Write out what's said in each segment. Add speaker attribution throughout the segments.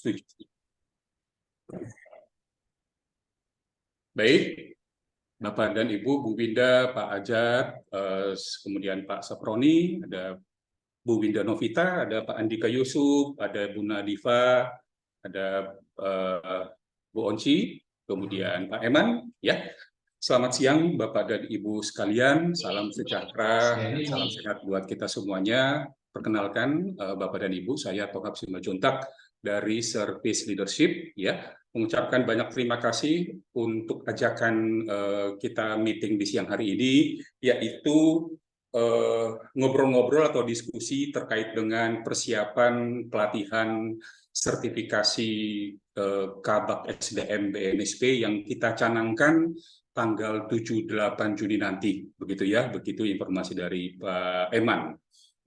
Speaker 1: Setuju. Baik, Bapak dan Ibu, Bu Winda, Pak Ajat, kemudian Pak Saproni, ada Bu Winda Novita, ada Pak Andika Yusuf, ada Bu Nadifa, ada Bu Onci, kemudian Pak Eman, ya. Selamat siang Bapak dan Ibu sekalian, salam sejahtera, salam sehat buat kita semuanya. Perkenalkan Bapak dan Ibu, saya Tohab Simanjuntak dari Service Leadership, ya. Mengucapkan banyak terima kasih untuk ajakan kita meeting di siang hari ini, yaitu ngobrol-ngobrol atau diskusi terkait dengan persiapan pelatihan sertifikasi Kabak SDM BNSP yang kita canangkan tanggal 7-8 Juni nanti, begitu ya, begitu informasi dari Pak Eman.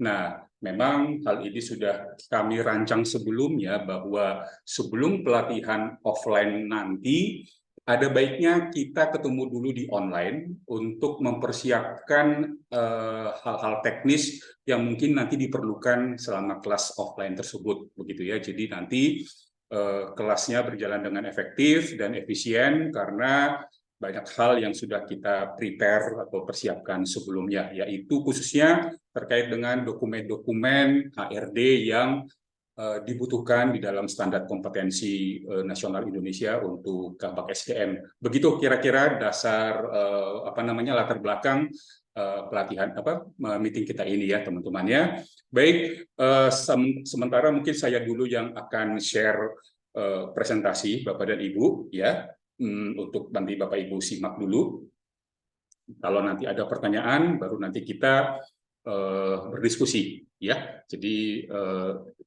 Speaker 1: Nah, memang hal ini sudah kami rancang sebelumnya bahwa sebelum pelatihan offline nanti, ada baiknya kita ketemu dulu di online untuk mempersiapkan hal-hal teknis yang mungkin nanti diperlukan selama kelas offline tersebut, begitu ya. Jadi nanti kelasnya berjalan dengan efektif dan efisien karena banyak hal yang sudah kita prepare atau persiapkan sebelumnya, yaitu khususnya terkait dengan dokumen-dokumen HRD yang dibutuhkan di dalam standar kompetensi nasional Indonesia untuk Kabak SDM. Begitu kira-kira dasar latar belakang pelatihan meeting kita ini ya teman-teman ya. Baik, sementara mungkin saya dulu yang akan share presentasi Bapak dan Ibu ya. Untuk nanti Bapak Ibu simak dulu. Kalau nanti ada pertanyaan, baru nanti kita berdiskusi, ya. Jadi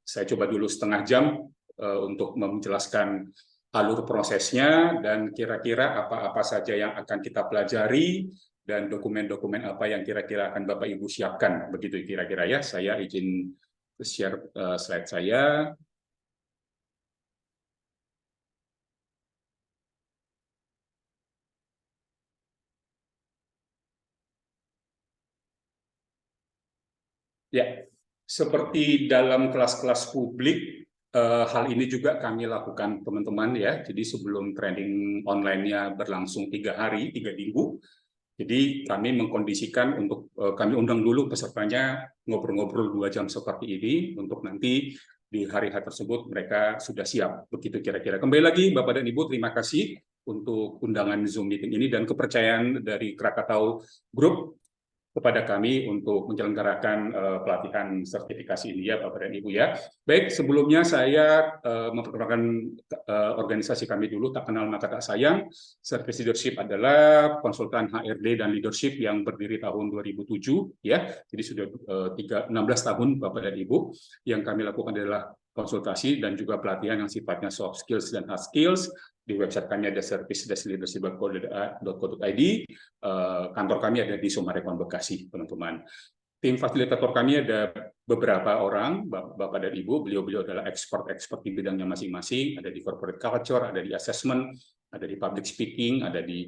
Speaker 1: saya coba dulu setengah jam untuk menjelaskan alur prosesnya dan kira-kira apa-apa saja yang akan kita pelajari dan dokumen-dokumen apa yang kira-kira akan Bapak Ibu siapkan, begitu kira-kira ya. Saya izin share slide saya. Ya, seperti dalam kelas-kelas publik, hal ini juga kami lakukan teman-teman ya. Jadi sebelum training online-nya berlangsung 3 hari, 3 minggu, jadi kami mengkondisikan untuk kami undang dulu pesertanya ngobrol-ngobrol 2 jam seperti ini untuk nanti di hari-hari tersebut mereka sudah siap. Begitu kira-kira. Kembali lagi Bapak dan Ibu, terima kasih untuk undangan Zoom meeting ini dan kepercayaan dari Krakatau Group kepada kami untuk menyelenggarakan pelatihan sertifikasi ini ya Bapak dan Ibu ya. Baik, sebelumnya saya memperkenalkan organisasi kami dulu, tak kenal maka tak sayang. Service Leadership adalah konsultan HRD dan leadership yang berdiri tahun 2007 ya. Jadi sudah 16 tahun Bapak dan Ibu. Yang kami lakukan adalah konsultasi dan juga pelatihan yang sifatnya soft skills dan hard skills. Di website kami ada service-leadership.co.id. Kantor kami ada di Sumarekon, Bekasi, teman-teman. Tim fasilitator kami ada beberapa orang, Bapak dan Ibu. Beliau-beliau adalah expert di bidangnya masing-masing. Ada di corporate culture, ada di assessment, ada di public speaking, ada di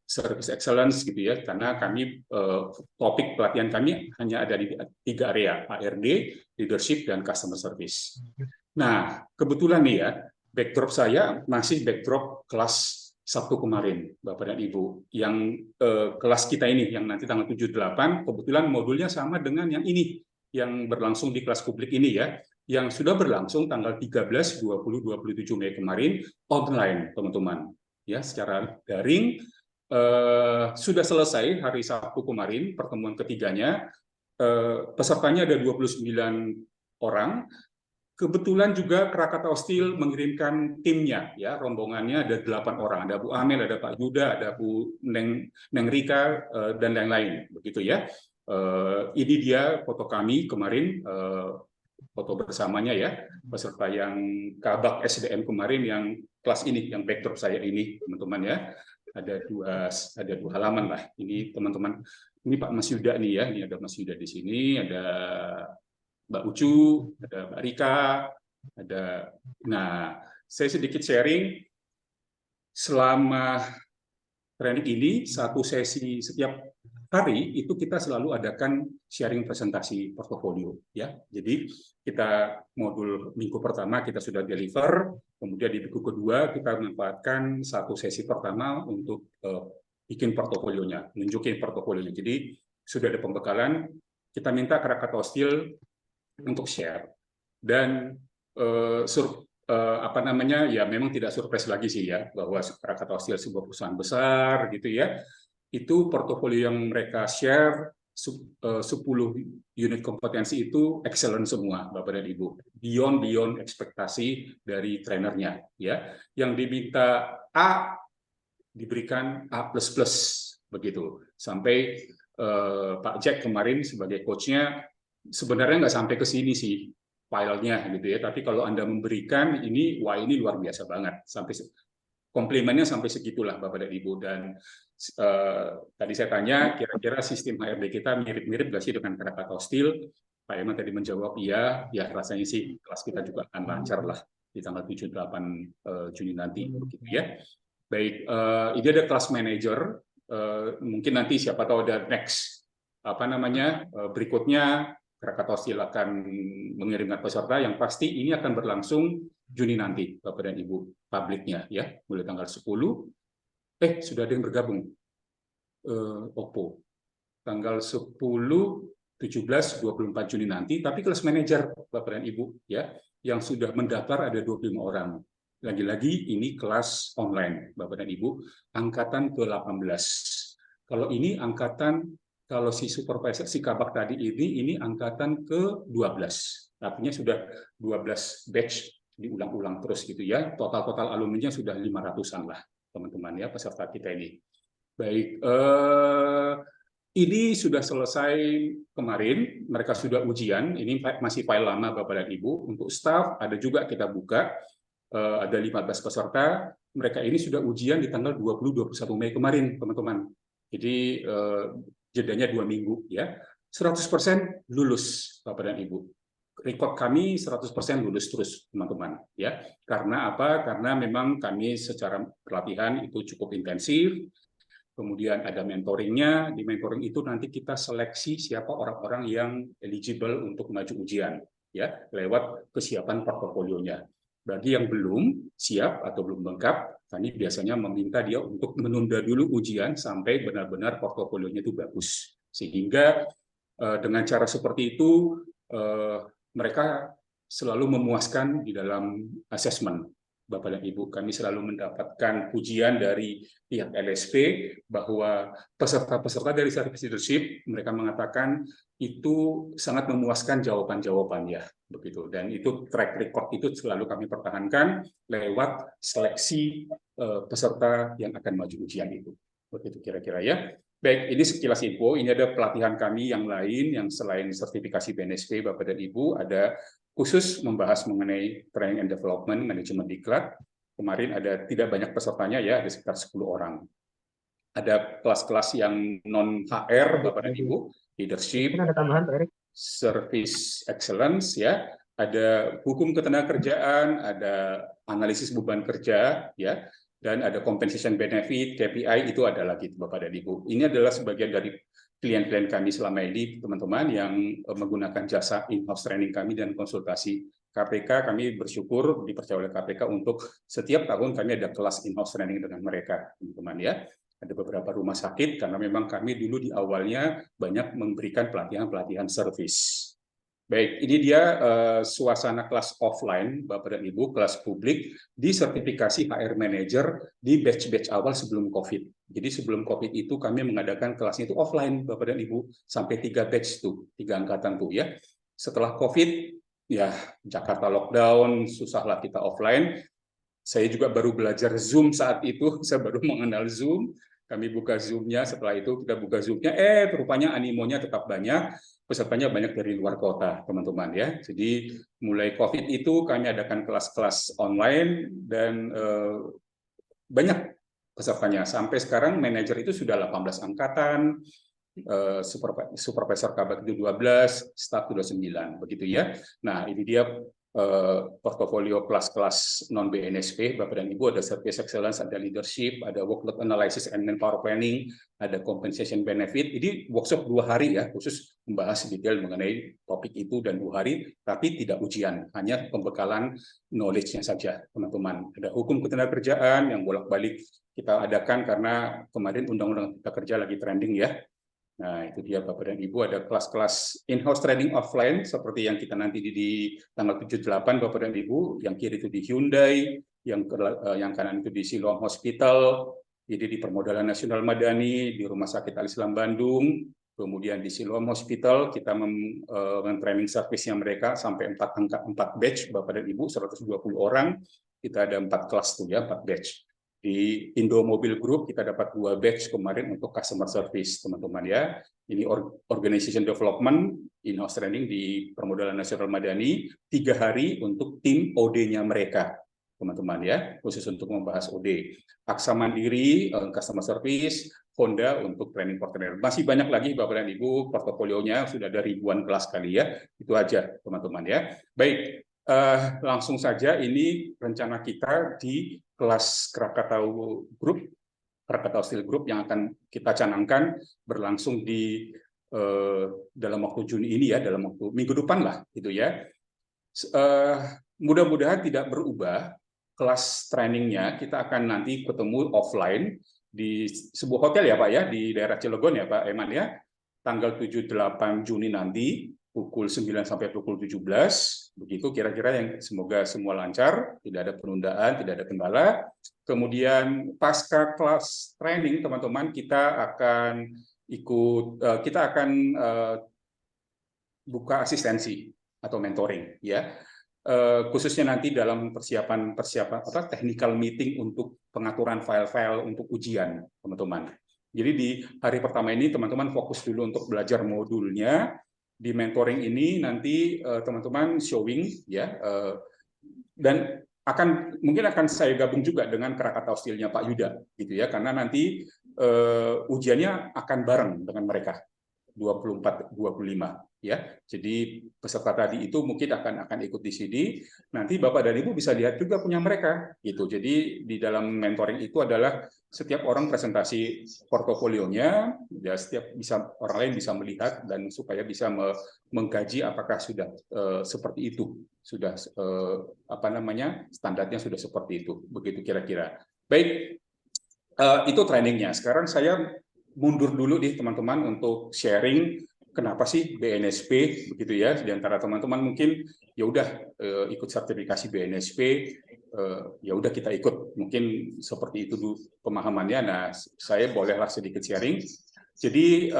Speaker 1: service excellence gitu ya. Karena kami topik pelatihan kami hanya ada di 3 area, HRD, leadership, dan customer service. Nah, kebetulan nih ya, backdrop saya masih backdrop kelas Sabtu kemarin, Bapak dan Ibu. Yang kelas kita ini, yang nanti tanggal 7-8, kebetulan modulnya sama dengan yang ini, yang berlangsung di kelas publik ini ya, yang sudah berlangsung tanggal 13, 20, 27 Mei kemarin, online, teman-teman. Ya, secara daring, sudah selesai hari Sabtu kemarin, pertemuan ketiganya, pesertanya ada 29 orang. Kebetulan juga Krakatau Steel mengirimkan timnya, ya rombongannya ada 8 orang, ada Bu Amel, ada Pak Yuda, ada Bu Neng Rika dan lain-lain, begitu ya. Ini dia foto kami kemarin, foto bersamanya ya, peserta yang Kabak SDM kemarin yang kelas ini, yang backdrop saya ini, teman-teman ya. Ada dua halaman lah. Ini teman-teman, ini Pak Mas Yuda nih ya, ini ada Mas Yuda di sini, ada Mbak Ucu, ada Mbak Rika, ada. Nah, saya sedikit sharing selama training ini, satu sesi setiap hari itu kita selalu adakan sharing presentasi portofolio ya. Jadi kita modul minggu pertama kita sudah deliver, kemudian di minggu kedua kita memanfaatkan satu sesi pertama untuk bikin portofolionya, nunjukin portofolionya. Jadi sudah ada pembekalan, kita minta Krakatau Steel untuk share dan apa namanya ya memang tidak surprise lagi sih ya bahwa Krakatau Steel sebuah perusahaan besar gitu ya. Itu portofolio yang mereka share 10 unit kompetensi itu excellent semua Bapak dan Ibu, beyond ekspektasi dari trainernya ya. Yang diminta A diberikan A++ begitu. Sampai Pak Jack kemarin sebagai coachnya sebenarnya nggak sampai ke sini sih filenya gitu ya, tapi kalau Anda memberikan ini, wah ini luar biasa banget, sampai komplimennya sampai segitulah Bapak dan Ibu. Dan tadi saya tanya kira-kira sistem HRD kita mirip-mirip nggak sih dengan Krakatau Steel? Pak Emma tadi menjawab iya, ya rasanya sih kelas kita juga akan lancar lah di tanggal 7-8 Juni nanti begitu ya. Baik, ini ada kelas manager, mungkin nanti siapa tahu ada next apa namanya berikutnya Krakatau Steel akan mengirimkan peserta, yang pasti ini akan berlangsung Juni nanti Bapak dan Ibu, publiknya ya, mulai tanggal 10. Sudah ada yang bergabung. Oppo. Tanggal 10, 17, 24 Juni nanti, tapi kelas manajer Bapak dan Ibu ya, yang sudah mendaftar ada 25 orang. Lagi-lagi ini kelas online Bapak dan Ibu, angkatan ke-18. Kalau ini angkatan, kalau si supervisor, si kabak tadi ini angkatan ke-12. Artinya sudah 12 batch diulang-ulang terus gitu ya. Total alumninya sudah 500-an lah teman-teman ya, peserta kita ini. Baik, ini sudah selesai kemarin, mereka sudah ujian, ini masih file lama Bapak dan Ibu. Untuk staff ada juga kita buka, ada 15 peserta, mereka ini sudah ujian di tanggal 20-21 Mei kemarin teman-teman. Jadi jedanya 2 minggu ya, 100% lulus Bapak dan Ibu. Rekod kami 100% lulus terus teman-teman ya. Karena apa? Karena memang kami secara pelatihan itu cukup intensif. Kemudian ada mentoringnya. Di mentoring itu nanti kita seleksi siapa orang-orang yang eligible untuk maju ujian ya, lewat kesiapan portofolionya. Bagi yang belum siap atau belum lengkap, kami biasanya meminta dia untuk menunda dulu ujian sampai benar-benar portofolionya itu bagus. Sehingga dengan cara seperti itu mereka selalu memuaskan di dalam asesmen. Bapak dan Ibu, kami selalu mendapatkan pujian dari pihak LSP bahwa peserta-peserta dari service leadership mereka mengatakan itu sangat memuaskan jawaban-jawabannya begitu, dan itu track record itu selalu kami pertahankan lewat seleksi peserta yang akan maju ujian itu. Begitu kira-kira ya. Baik, ini sekilas info. Ini ada pelatihan kami yang lain yang selain sertifikasi BNSP Bapak dan Ibu, ada khusus membahas mengenai training and development manajemen diklat. Kemarin ada tidak banyak pesertanya ya, ada sekitar 10 orang. Ada kelas-kelas yang non HR Bapak dan Ibu, leadership, ada tambahan Pak Erik, service excellence ya, ada hukum ketenagakerjaan, ada analisis beban kerja ya, dan ada compensation benefit, KPI itu ada lagi Bapak dan Ibu. Ini adalah sebagian dari klien-klien kami selama ini, teman-teman, yang menggunakan jasa in-house training kami dan konsultasi KPK. Kami bersyukur dipercaya oleh KPK untuk setiap tahun kami ada kelas in-house training dengan mereka, teman-teman ya. Ada beberapa rumah sakit, karena memang kami dulu di awalnya banyak memberikan pelatihan-pelatihan service. Baik, ini dia suasana kelas offline, Bapak dan Ibu, kelas publik di sertifikasi HR Manager di batch-batch awal sebelum COVID. Jadi sebelum COVID itu kami mengadakan kelasnya itu offline, Bapak dan Ibu, sampai 3 batch tuh, 3 angkatan tuh ya. Setelah COVID, ya Jakarta lockdown, susahlah kita offline. Saya juga baru belajar Zoom saat itu, saya baru mengenal Zoom. Kami buka Zoom-nya, setelah itu kita buka Zoom-nya, rupanya animonya tetap banyak. Pesertanya banyak dari luar kota, teman-teman ya. Jadi mulai COVID itu kami adakan kelas-kelas online dan banyak pesertanya. Sampai sekarang manajer itu sudah 18 angkatan, supervisor kabak itu 12, staf sudah 9, begitu ya. Nah, ini dia portofolio kelas-kelas non BNSP, Bapak dan Ibu, ada Service Excellence, ada Leadership, ada Workload Analysis and Manpower Planning, ada Compensation Benefit. Ini workshop 2 hari ya, khusus membahas detail mengenai topik itu dan 2 hari, tapi tidak ujian, hanya pembekalan knowledge-nya saja, teman-teman. Ada hukum ketenagakerjaan yang bolak-balik kita adakan karena kemarin Undang-Undang Cipta Kerja lagi trending ya. Nah, itu dia Bapak dan Ibu, ada kelas-kelas in-house training offline seperti yang kita nanti di tanggal 7-8 Bapak dan Ibu, yang kiri itu di Hyundai, yang kanan itu di Siloam Hospital, jadi di Permodalan Nasional Madani, di Rumah Sakit Al-Islam Bandung, kemudian di Siloam Hospital kita men-training service-nya mereka sampai 4 batch Bapak dan Ibu, 120 orang, kita ada 4 kelas tuh ya, 4 batch. Di Indo Mobil Group kita dapat 2 batch kemarin untuk customer service, teman-teman ya. Ini organization development in-house training di Permodalan Nasional Madani, 3 hari untuk tim OD-nya mereka, teman-teman ya, khusus untuk membahas OD. Aksa Mandiri customer service, Honda untuk training partner. Masih banyak lagi Bapak dan Ibu, portofolionya sudah ada ribuan kelas kali ya. Itu aja teman-teman ya. Baik, langsung saja ini rencana kita di kelas Krakatau Group, Krakatau Steel Group yang akan kita canangkan berlangsung di dalam waktu Juni ini ya, dalam waktu minggu depan lah gitu ya. Mudah-mudahan tidak berubah kelas trainingnya, kita akan nanti ketemu offline di sebuah hotel ya Pak ya, di daerah Cilegon ya Pak Eman ya, tanggal 7-8 Juni nanti, pukul 9 sampai pukul 17, begitu kira-kira, yang semoga semua lancar, tidak ada penundaan, tidak ada kendala. Kemudian pasca kelas training teman-teman, kita akan buka asistensi atau mentoring ya. Khususnya nanti dalam persiapan technical meeting untuk pengaturan file-file untuk ujian, teman-teman. Jadi di hari pertama ini teman-teman fokus dulu untuk belajar modulnya. Di mentoring ini nanti teman-teman showing ya, dan mungkin akan saya gabung juga dengan Krakatau Steel-nya Pak Yuda gitu ya, karena nanti ujiannya akan bareng dengan mereka 24-25 ya. Jadi peserta tadi itu mungkin akan ikut di sini. Nanti Bapak dan Ibu bisa lihat juga punya mereka gitu. Jadi di dalam mentoring itu adalah setiap orang presentasi portofolionya, ya orang lain bisa melihat dan supaya bisa mengkaji apakah sudah seperti itu, sudah standarnya sudah seperti itu. Begitu kira-kira. Baik, itu trainingnya. Sekarang saya mundur dulu nih teman-teman untuk sharing kenapa sih BNSP begitu ya. Di antara teman-teman mungkin ya udah ikut sertifikasi BNSP, ya udah kita ikut. Mungkin seperti itu dulu pemahamannya. Nah, saya bolehlah sedikit sharing. Jadi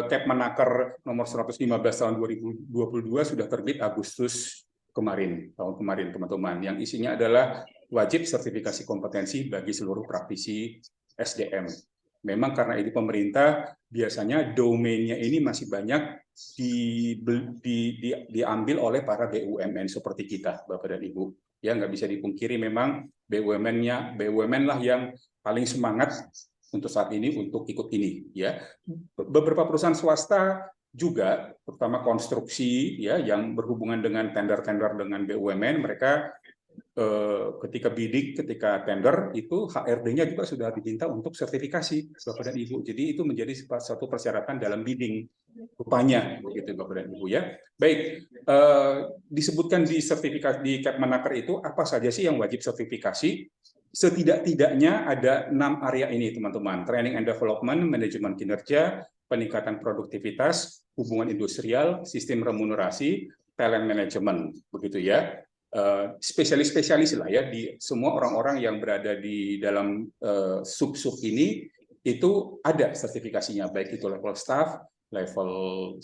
Speaker 1: Kepmenaker nomor 115 tahun 2022 sudah terbit Agustus tahun kemarin teman-teman, yang isinya adalah wajib sertifikasi kompetensi bagi seluruh praktisi SDM. Memang karena ini pemerintah, biasanya domainnya ini masih banyak diambil oleh para BUMN seperti kita, Bapak dan Ibu. Ya, nggak bisa dipungkiri memang BUMN lah yang paling semangat untuk saat ini untuk ikut ini. Ya, beberapa perusahaan swasta juga, terutama konstruksi ya, yang berhubungan dengan tender-tender dengan BUMN, mereka ketika bidding, ketika tender itu HRD-nya juga sudah diminta untuk sertifikasi, Bapak dan Ibu. Jadi itu menjadi satu persyaratan dalam bidding rupanya, begitu Bapak dan Ibu ya. Baik, disebutkan di sertifikasi di Kepmenaker itu apa saja sih yang wajib sertifikasi? Setidak-tidaknya ada 6 area ini teman-teman: training and development, manajemen kinerja, peningkatan produktivitas, hubungan industrial, sistem remunerasi, talent management, begitu ya. Spesialis-spesialis lah ya, di semua orang-orang yang berada di dalam sub-sub ini itu ada sertifikasinya, baik itu level staff, level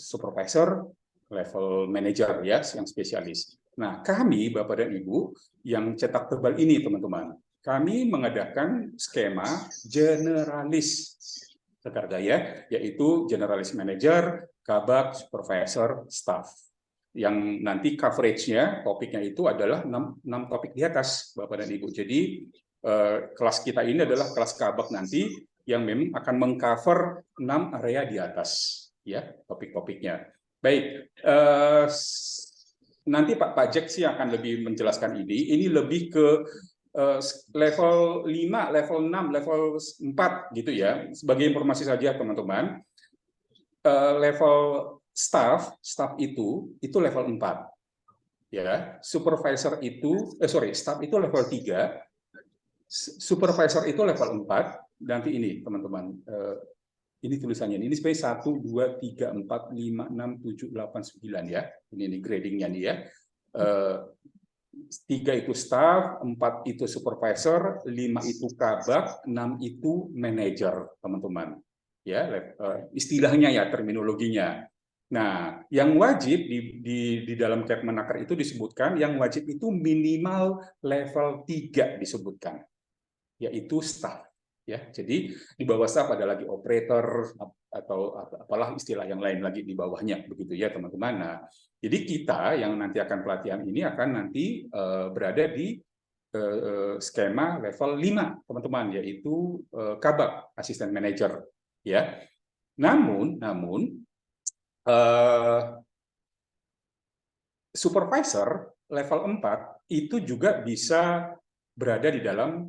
Speaker 1: supervisor, level manager ya, yang spesialis. Nah, kami Bapak dan Ibu yang cetak tebal ini teman-teman, kami mengadakan skema generalis Sekargaya, yaitu generalis manager, kabak, supervisor, staff. Yang nanti coverage-nya, topiknya itu adalah 6 topik di atas, Bapak dan Ibu. Jadi kelas kita ini adalah kelas kabak nanti yang memang akan mengcover 6 area di atas, ya, topik-topiknya. Baik, nanti Pak Jack sih akan lebih menjelaskan ini. Ini lebih ke level 5, level 6, level 4 gitu ya. Sebagai informasi saja teman-teman, level staff itu level 4. Ya, supervisor itu staff itu level 3, supervisor itu level 4. Nanti ini teman-teman, ini tulisannya ini sebenarnya 1 2 3 4 5 6 7 8 9 ya. Ini gradingnya nih ya. 3 itu staff, 4 itu supervisor, 5 itu kabak, 6 itu manajer, teman-teman. Ya, istilahnya ya, terminologinya. Nah, yang wajib di dalam Kepmenaker itu disebutkan, yang wajib itu minimal level 3 disebutkan, yaitu staff. Ya, jadi di bawah staff ada lagi operator atau apalah istilah yang lain lagi di bawahnya, begitu ya teman-teman. Nah, jadi kita yang nanti akan pelatihan ini akan nanti berada di skema level 5, teman-teman, yaitu kabak, asisten manajer. Ya, namun supervisor level 4 itu juga bisa berada di dalam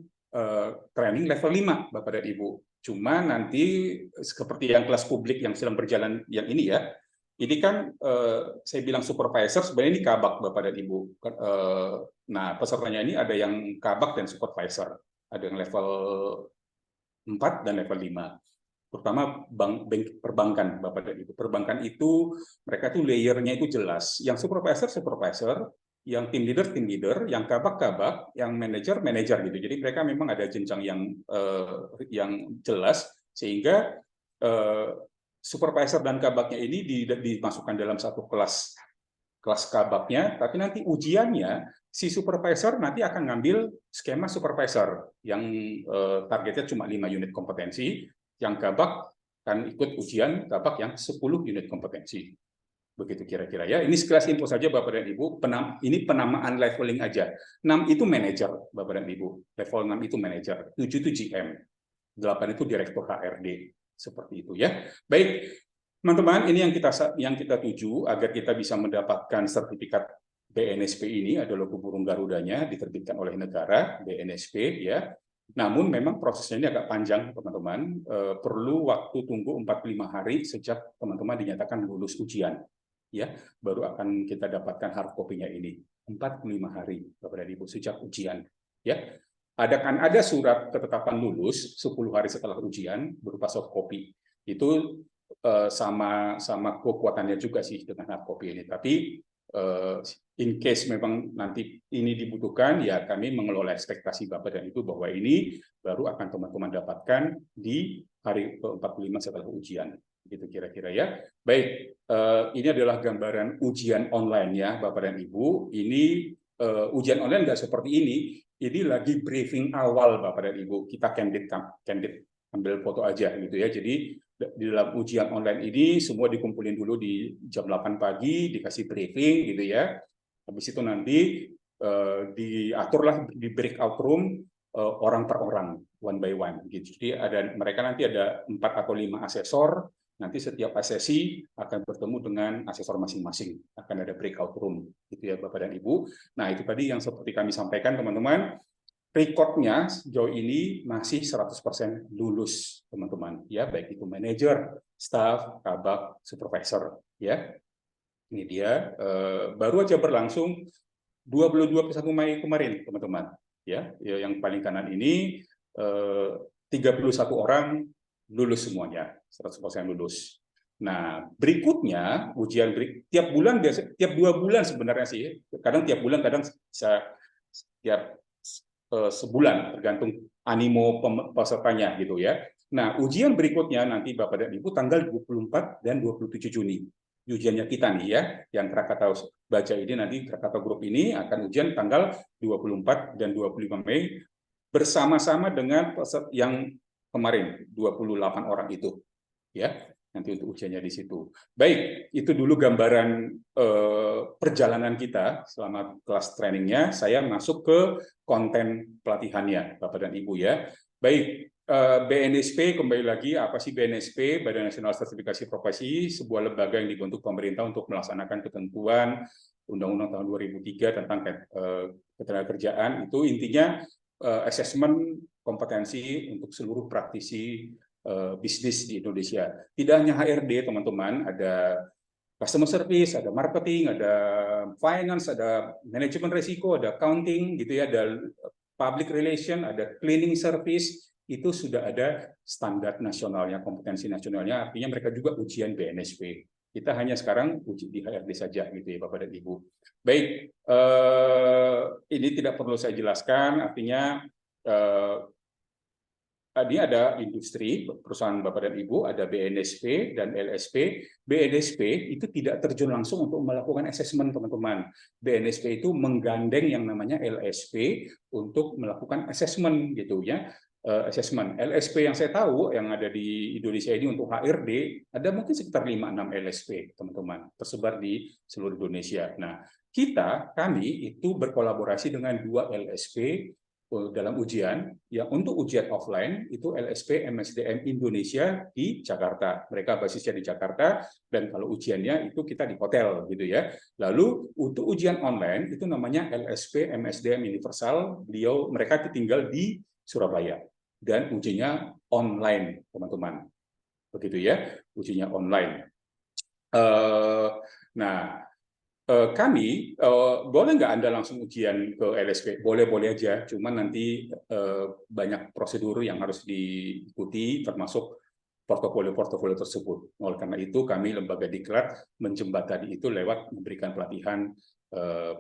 Speaker 1: training level 5, Bapak dan Ibu. Cuma nanti seperti yang kelas publik yang sedang berjalan yang ini ya, ini kan saya bilang supervisor, sebenarnya ini kabak Bapak dan Ibu. Nah, pesertanya ini ada yang kabak dan supervisor, ada yang level 4 dan level 5. Terutama perbankan, Bapak dan Ibu. Perbankan itu mereka tuh layernya itu jelas. Yang supervisor, yang tim leader, yang kabak, yang manajer gitu. Jadi mereka memang ada jenjang yang jelas sehingga supervisor dan kabaknya ini dimasukkan dalam satu kelas kabaknya, tapi nanti ujiannya si supervisor nanti akan ngambil skema supervisor yang targetnya cuma 5 unit kompetensi, yang kabak kan ikut ujian kabak yang 10 unit kompetensi. Begitu kira-kira ya. Ini sekelas info saja Bapak dan Ibu. Ini penamaan leveling aja. 6 itu manajer Bapak dan Ibu. Level 6 itu manajer. 7 itu GM. 8 itu direktur HRD. Seperti itu ya. Baik, teman-teman, ini yang kita tuju agar kita bisa mendapatkan sertifikat BNSP ini, ada logo burung garudanya diterbitkan oleh negara, BNSP ya. Namun memang prosesnya ini agak panjang, teman-teman. Perlu waktu tunggu 45 hari sejak teman-teman dinyatakan lulus ujian. Ya, baru akan kita dapatkan hard copy-nya ini. 45 hari, Bapak dan Ibu, sejak ujian. Ya, ada surat ketetapan lulus 10 hari setelah ujian berupa soft copy. Itu sama kekuatannya juga sih dengan hard copy ini. Tapi in case memang nanti ini dibutuhkan, ya kami mengelola ekspektasi Bapak dan Ibu bahwa ini baru akan teman-teman dapatkan di hari ke-45 setelah ujian. Gitu kira-kira ya. Baik, ini adalah gambaran ujian online ya Bapak dan Ibu. Ini ujian online nggak seperti ini. Ini lagi briefing awal Bapak dan Ibu. Kita candid ambil foto aja gitu ya. Jadi di dalam ujian online ini semua dikumpulin dulu di jam 8 pagi, dikasih briefing gitu ya. Habis itu nanti diaturlah di breakout room orang per orang, one by one gitu. Jadi mereka nanti ada 4 atau 5 asesor. Nanti setiap sesi akan bertemu dengan asesor masing-masing. Akan ada breakout room, gitu ya Bapak dan Ibu. Nah, itu tadi yang seperti kami sampaikan, teman-teman. Recordnya sejauh ini masih 100% lulus, teman-teman. Ya, baik itu manajer, staff, kabak, supervisor. Ya, ini dia. Baru aja berlangsung 22 Mei kemarin, teman-teman. Ya, yang paling kanan ini 31 orang lulus semuanya, 100% lulus. Nah, berikutnya ujian tiap 2 bulan sebenarnya sih, kadang tiap bulan, kadang tiap sebulan, tergantung animo pesertanya gitu ya. Nah, ujian berikutnya nanti Bapak dan Ibu tanggal 24 dan 27 Juni. Ujiannya kita nih ya, yang Krakatau baca ini nanti Krakatau Group ini akan ujian tanggal 24 dan 25 Mei bersama-sama dengan peserta yang kemarin 28 orang itu ya, nanti untuk ujiannya di situ. Baik, itu dulu gambaran perjalanan kita selama kelas trainingnya. Saya masuk ke konten pelatihannya Bapak dan Ibu ya. Baik, BNSP kembali lagi, apa sih BNSP? Badan Nasional Sertifikasi Profesi, sebuah lembaga yang dibentuk pemerintah untuk melaksanakan ketentuan Undang-Undang tahun 2003 tentang ketenagakerjaan, itu intinya asesmen kompetensi untuk seluruh praktisi bisnis di Indonesia. Tidak hanya HRD, teman-teman, ada customer service, ada marketing, ada finance, ada manajemen risiko, ada accounting, gitu ya, ada public relation, ada cleaning service. Itu sudah ada standar nasionalnya, kompetensi nasionalnya, artinya mereka juga ujian BNSP. Kita hanya sekarang uji di HRD saja, gitu ya, Bapak dan Ibu. Baik, ini tidak perlu saya jelaskan, artinya tadi ada industri, perusahaan Bapak dan Ibu, ada BNSP dan LSP. BNSP itu tidak terjun langsung untuk melakukan asesmen, teman-teman. BNSP itu menggandeng yang namanya LSP untuk melakukan asesmen, gitu ya. Asesmen LSP yang saya tahu yang ada di Indonesia ini untuk HRD ada mungkin sekitar 5-6 LSP, teman-teman, tersebar di seluruh Indonesia. Nah, kami itu berkolaborasi dengan 2 LSP dalam ujian. Yang untuk ujian offline itu LSP MSDM Indonesia di Jakarta. Mereka basisnya di Jakarta, dan kalau ujiannya itu kita di hotel, gitu ya. Lalu untuk ujian online itu namanya LSP MSDM Universal. Mereka tinggal di Surabaya dan ujinya online, teman-teman. Begitu ya, ujinya online. Nah, kami boleh nggak Anda langsung ujian ke LSP? Boleh-boleh aja, cuman nanti banyak prosedur yang harus diikuti, termasuk portofolio-portofolio tersebut. Oleh karena itu, kami lembaga diklat menjembatani itu lewat memberikan pelatihan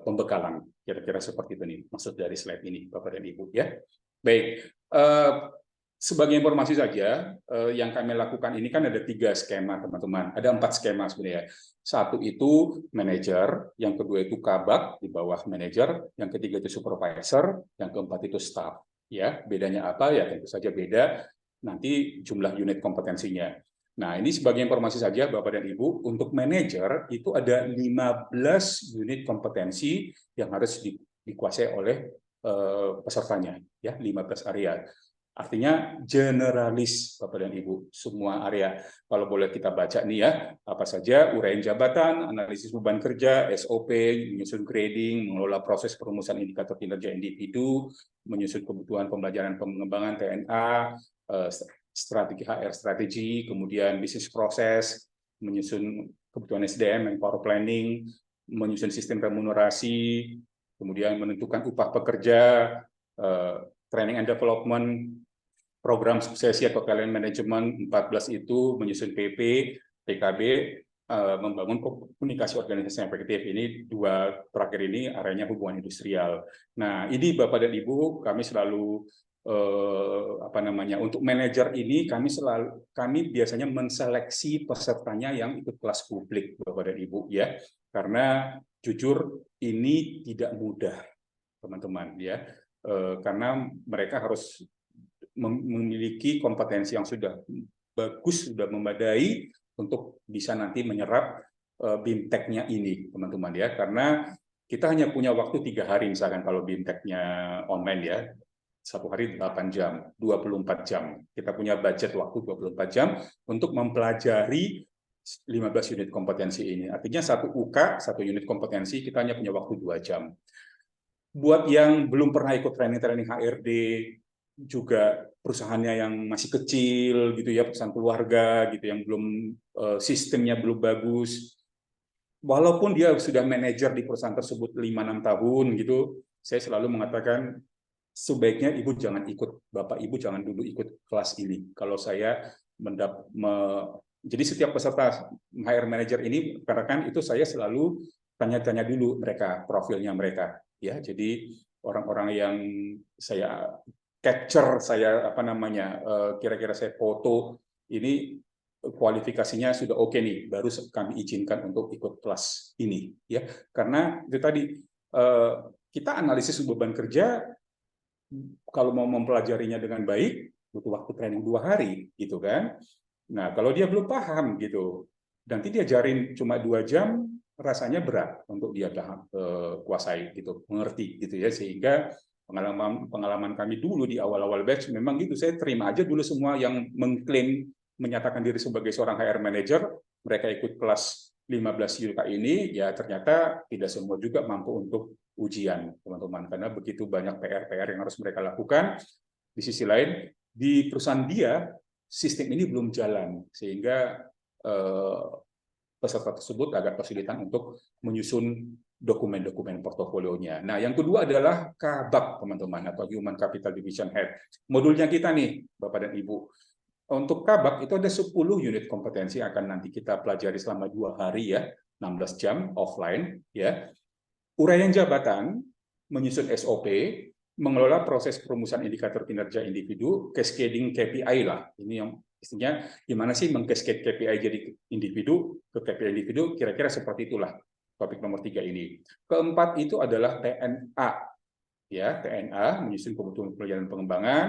Speaker 1: pembekalan. Kira-kira seperti itu nih, maksud dari slide ini, Bapak dan Ibu. Ya, baik. Sebagai informasi saja, yang kami lakukan ini kan ada 3 skema, teman-teman. Ada 4 skema sebenarnya. Satu itu manajer, yang kedua itu kabak di bawah manajer, yang ketiga itu supervisor, yang keempat itu staff. Ya, bedanya apa? Ya tentu saja beda nanti jumlah unit kompetensinya. Nah, ini sebagai informasi saja Bapak dan Ibu, untuk manajer itu ada 15 unit kompetensi yang harus dikuasai oleh pesertanya, ya, 15 area. Artinya generalis, Bapak dan Ibu, semua area. Kalau boleh kita baca nih ya, apa saja: uraian jabatan, analisis beban kerja, SOP, menyusun grading, mengelola proses perumusan indikator kinerja individu, menyusun kebutuhan pembelajaran pengembangan TNA, strategi HR strategi, kemudian bisnis proses, menyusun kebutuhan SDM, power planning, menyusun sistem remunerasi, kemudian menentukan upah pekerja, training and development, program suksesi atau talent management. 14 itu menyusun PP, PKB, membangun komunikasi organisasi yang efektif. Ini 2 terakhir ini areanya hubungan industrial. Nah, ini Bapak dan Ibu, kami selalu untuk manajer ini kami biasanya menseleksi pesertanya yang ikut kelas publik, Bapak dan Ibu, ya. Karena jujur ini tidak mudah, teman-teman, ya. Karena mereka harus memiliki kompetensi yang sudah bagus, sudah memadai untuk bisa nanti menyerap BIMTEK-nya ini, teman-teman, ya. Karena kita hanya punya waktu 3 hari, misalkan kalau BIMTEK-nya online, ya. 1 hari 8 jam, 24 jam. Kita punya budget waktu 24 jam untuk mempelajari 15 unit kompetensi ini. Artinya 1 UK, 1 unit kompetensi, kita hanya punya waktu 2 jam. Buat yang belum pernah ikut training HRD, juga perusahaannya yang masih kecil gitu ya, perusahaan keluarga gitu yang belum sistemnya belum bagus, walaupun dia sudah manajer di perusahaan tersebut 5-6 tahun gitu, saya selalu mengatakan sebaiknya Ibu jangan ikut, Bapak Ibu jangan dulu ikut kelas ini. Kalau saya jadi setiap peserta HR manager ini, karena kan itu saya selalu tanya-tanya dulu mereka, profilnya mereka, ya. Jadi orang-orang yang saya capture, saya kira-kira saya foto, ini kualifikasinya sudah oke nih, baru kami izinkan untuk ikut kelas ini, ya. Karena itu tadi kita analisis beban kerja, kalau mau mempelajarinya dengan baik butuh waktu training 2 hari, gitu kan. Nah, kalau dia belum paham gitu, nanti diajarin cuma 2 jam, rasanya berat untuk dia kuasai gitu, mengerti gitu ya. Sehingga pengalaman kami dulu di awal-awal batch memang gitu, saya terima aja dulu semua yang mengklaim menyatakan diri sebagai seorang HR manager, mereka ikut kelas 15 UK ini ya ternyata tidak semua juga mampu untuk ujian, teman-teman, karena begitu banyak PR-PR yang harus mereka lakukan. Di sisi lain, di perusahaan dia sistem ini belum jalan, sehingga peserta tersebut agak kesulitan untuk menyusun dokumen-dokumen portofolionya. Nah, yang kedua adalah KABAK, teman-teman, atau Human Capital Division Head. Modulnya kita nih, Bapak dan Ibu. Untuk KABAK itu ada 10 unit kompetensi yang akan nanti kita pelajari selama 2 hari ya, 16 jam offline ya. Uraian jabatan, menyusun SOP, mengelola proses perumusan indikator kinerja individu, cascading KPI lah. Ini yang istilahnya gimana sih mengcascade KPI jadi individu ke KPI individu, kira-kira seperti itulah topik nomor 3 ini. Keempat itu adalah TNA, ya TNA menyusun kebutuhan pelayanan pengembangan.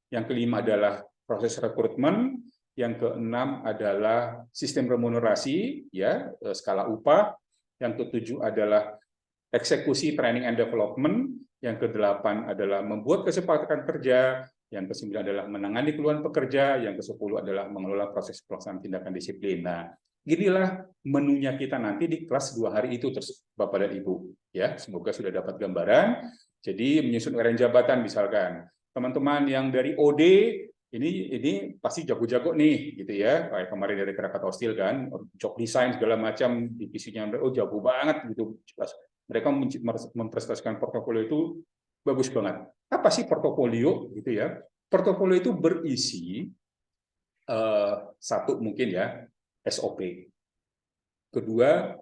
Speaker 1: Yang kelima adalah proses rekrutmen. Yang keenam adalah sistem remunerasi, ya skala upah. Yang ketujuh adalah eksekusi training and development. Yang kedelapan adalah membuat kesepakatan kerja. Yang ke-9 adalah menangani keluhan pekerja, yang ke-10 adalah mengelola proses pelaksanaan tindakan disiplin. Nah, inilah menunya kita nanti di kelas 2 hari itu, Bapak dan Ibu. Ya, semoga sudah dapat gambaran. Jadi menyusun uraian jabatan misalkan. Teman-teman yang dari OD ini pasti jago-jago nih, gitu ya. Kayak kemarin dari Krakatau Steel kan, job design segala macam, divisinya jago banget gitu. Mereka memprestasikan portofolio itu bagus banget. Apa sih portofolio gitu ya? Portofolio itu berisi satu mungkin ya SOP. Kedua,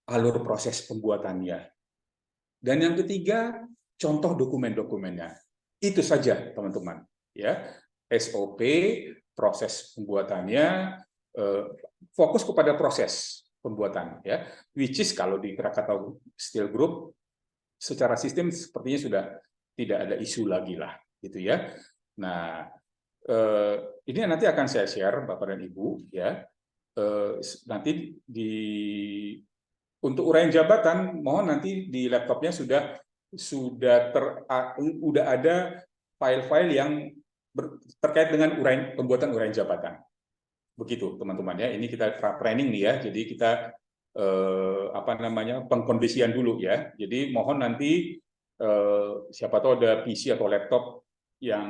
Speaker 1: alur proses pembuatannya. Dan yang ketiga, contoh dokumen-dokumennya. Itu saja, teman-teman. Ya, SOP, proses pembuatannya, fokus kepada proses pembuatan ya. Which is kalau di Krakatau Steel Group secara sistem sepertinya sudah tidak ada isu lagi lah, gitu ya. Nah, ini nanti akan saya share Bapak dan Ibu ya. Nanti untuk uraian jabatan, mohon nanti di laptopnya sudah ada file-file yang terkait dengan pembuatan uraian jabatan. Begitu teman-teman ya. Ini kita training nih ya. Jadi kita pengkondisian dulu ya. Jadi mohon nanti siapa tahu ada PC atau laptop yang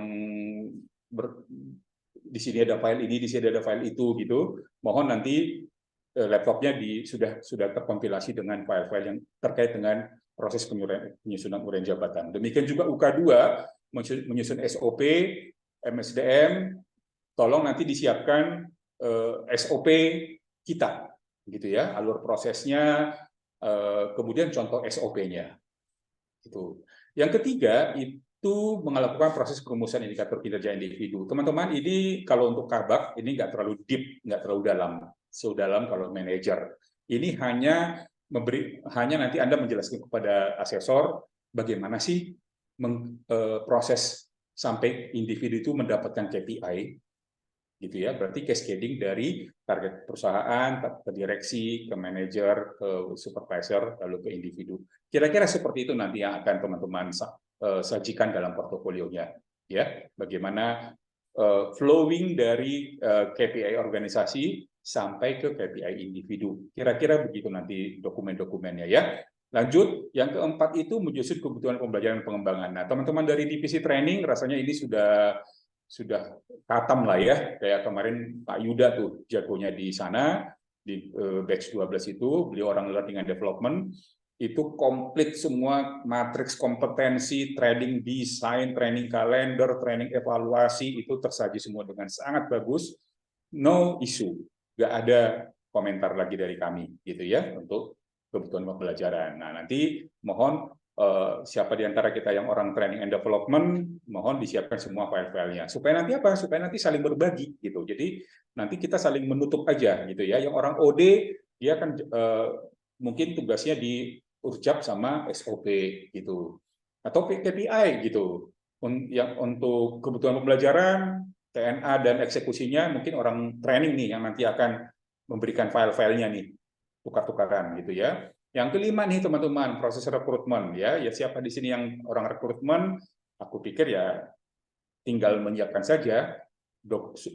Speaker 1: di sini ada file ini, di sini ada file itu gitu. Mohon nanti laptopnya sudah terkompilasi dengan file-file yang terkait dengan proses penyusunan uraian jabatan. Demikian juga UK2 menyusun SOP, MSDM, tolong nanti disiapkan SOP kita gitu ya, alur prosesnya, kemudian contoh SOP-nya. Itu. Yang ketiga itu melakukan proses perumusan indikator kinerja individu. Teman-teman, ini kalau untuk KABAK ini nggak terlalu deep, nggak terlalu dalam, sedalam kalau manajer. Ini hanya nanti Anda menjelaskan kepada asesor bagaimana sih proses sampai individu itu mendapatkan KPI. Gitu ya, berarti cascading dari target perusahaan ke direksi, ke manajer, ke supervisor, lalu ke individu. Kira-kira seperti itu nanti yang akan teman-teman sajikan dalam portofolionya, ya. Bagaimana flowing dari KPI organisasi sampai ke KPI individu. Kira-kira begitu nanti dokumen-dokumennya ya. Lanjut, yang keempat itu menyusun kebutuhan pembelajaran pengembangan. Nah, teman-teman dari divisi training rasanya ini sudah katam lah ya, kayak kemarin Pak Yuda tuh jagonya di sana, di batch 12 itu, beliau orang learning and development, itu komplit semua matriks kompetensi, training design, training kalender, training evaluasi, itu tersaji semua dengan sangat bagus, no issue, nggak ada komentar lagi dari kami, gitu ya, untuk kebutuhan pembelajaran. Nah, nanti mohon siapa di antara kita yang orang training and development, mohon disiapkan semua file-filenya. Supaya nanti apa? Supaya nanti saling berbagi gitu. Jadi nanti kita saling menutup aja gitu ya. Yang orang OD dia kan mungkin tugasnya di Urjab sama SOP gitu. Atau KPI gitu. Yang untuk kebutuhan pembelajaran, TNA dan eksekusinya mungkin orang training nih yang nanti akan memberikan file-filenya nih. Tukar-tukaran gitu ya. Yang kelima nih teman-teman, proses rekrutmen ya. Ya siapa di sini yang orang rekrutmen, aku pikir ya tinggal menyiapkan saja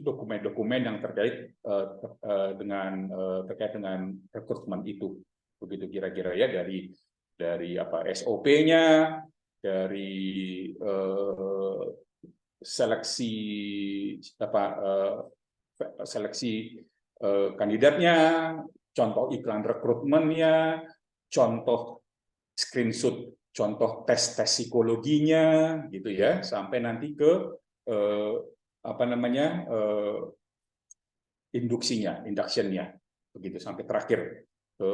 Speaker 1: dokumen-dokumen yang terkait terkait dengan rekrutmen itu, begitu kira-kira ya, dari apa SOP-nya, dari seleksi apa seleksi kandidatnya, contoh iklan rekrutmennya, contoh screenshot, contoh tes psikologinya, gitu ya, sampai nanti ke apa namanya inductionnya, begitu sampai terakhir ke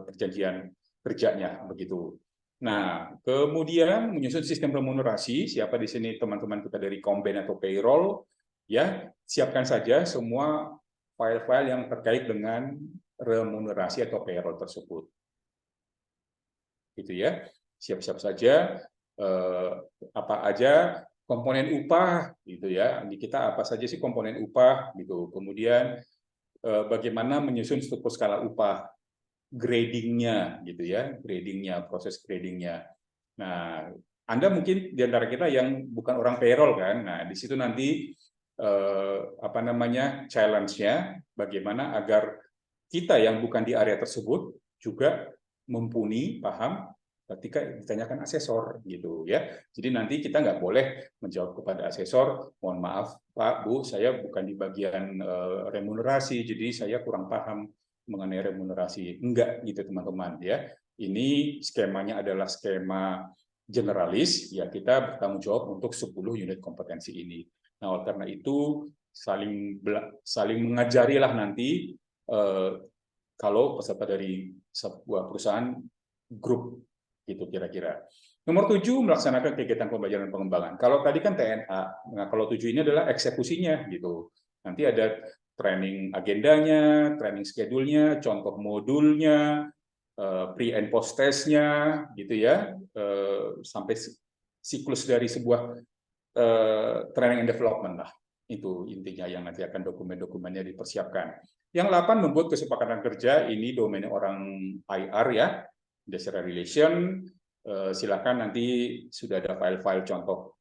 Speaker 1: perjanjian kerjanya, begitu. Nah, kemudian menyusun sistem remunerasi. Siapa di sini teman-teman kita dari Komben atau payroll, ya siapkan saja semua file-file yang terkait dengan remunerasi atau payroll tersebut. Gitu ya, siap-siap saja apa aja komponen upah, gitu ya. Di kita apa saja sih komponen upah, gitu. Kemudian bagaimana menyusun struktur skala upah, gradingnya, gitu ya, gradingnya, proses gradingnya. Nah, Anda mungkin di antara kita yang bukan orang payroll kan, nah di situ nanti apa namanya challenge-nya, bagaimana agar kita yang bukan di area tersebut juga mumpuni, paham ketika ditanyakan asesor, gitu ya. Jadi nanti kita nggak boleh menjawab kepada asesor, mohon maaf Pak, Bu, saya bukan di bagian remunerasi, jadi saya kurang paham mengenai remunerasi. Enggak gitu teman-teman ya. Ini skemanya adalah skema generalis, ya kita bertanggung jawab untuk 10 unit kompetensi ini. Nah, oleh karena itu saling mengajarilah nanti kalau peserta dari sebuah perusahaan grup, gitu kira-kira. Nomor 7, melaksanakan kegiatan pembelajaran dan pengembangan. Kalau tadi kan TNA, nah kalau 7 ini adalah eksekusinya, gitu. Nanti ada training agendanya, training schedule-nya, contoh modulnya, pre and post test-nya, gitu ya, sampai siklus dari sebuah training and development lah. Itu intinya yang nanti akan dokumen-dokumennya dipersiapkan. Yang 8, membuat kesepakatan kerja. Ini domain orang IR ya, Industrial Relation. Silakan nanti sudah ada file-file contoh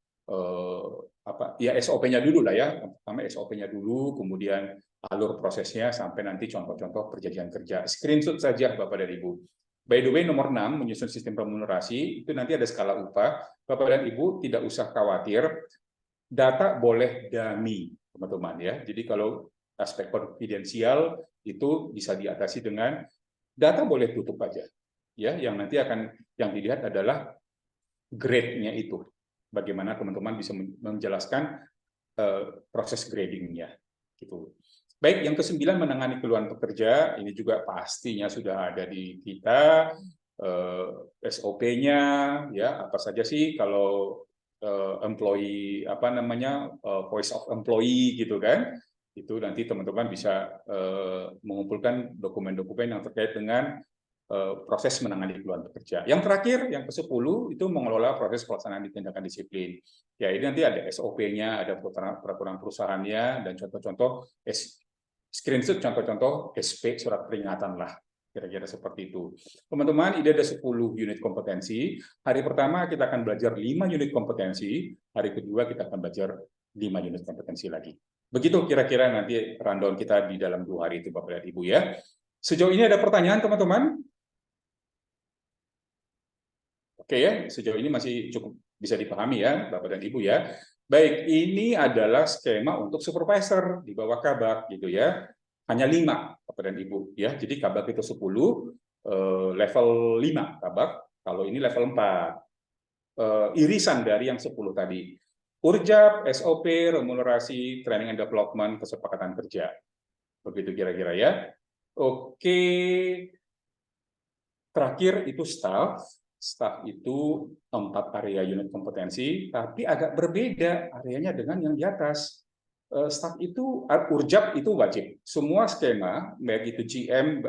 Speaker 1: apa ya, SOP-nya dulu lah ya. Pertama SOP-nya dulu, kemudian alur prosesnya sampai nanti contoh-contoh perjanjian kerja. Screenshot saja Bapak dan Ibu. By the way, nomor 6, menyusun sistem remunerasi, itu nanti ada skala upah. Bapak dan Ibu tidak usah khawatir, data boleh dummy, teman-teman ya. Jadi kalau aspek konfidensial itu bisa diatasi dengan data boleh tutup aja. Ya, yang nanti akan yang dilihat adalah grade-nya itu. Bagaimana teman-teman bisa menjelaskan proses grading-nya gitu. Baik, yang ke-9, menangani keluhan pekerja. Ini juga pastinya sudah ada di kita, SOP-nya ya, apa saja sih kalau employee apa namanya voice of employee gitu kan, itu nanti teman-teman bisa mengumpulkan dokumen-dokumen yang terkait dengan proses menangani keluhan pekerja. Yang terakhir, yang ke-10, itu mengelola proses pelaksanaan tindakan disiplin. Ya, ini nanti ada SOP-nya, ada peraturan perusahaannya, dan contoh-contoh screenshot contoh-contoh SP surat peringatan lah. Kira-kira seperti itu. Teman-teman, ini ada 10 unit kompetensi. Hari pertama kita akan belajar 5 unit kompetensi, hari kedua kita akan belajar 5 unit kompetensi lagi. Begitu kira-kira nanti rundown kita di dalam 2 hari itu Bapak dan Ibu ya. Sejauh ini ada pertanyaan teman-teman? Oke ya, sejauh ini masih cukup bisa dipahami ya Bapak dan Ibu ya. Baik, ini adalah skema untuk supervisor di bawah Kabak gitu ya. Hanya 5 Bapak dan Ibu ya. Jadi Kabak itu 10, level 5 Kabak, kalau ini level 4. Irisan dari yang 10 tadi. Urjab, SOP, remunerasi, training and development, kesepakatan kerja. Begitu kira-kira ya. Oke. Terakhir itu staff. Staff itu 4 area unit kompetensi, tapi agak berbeda areanya dengan yang di atas. Staff itu, urjab itu wajib. Semua skema, baik itu GM,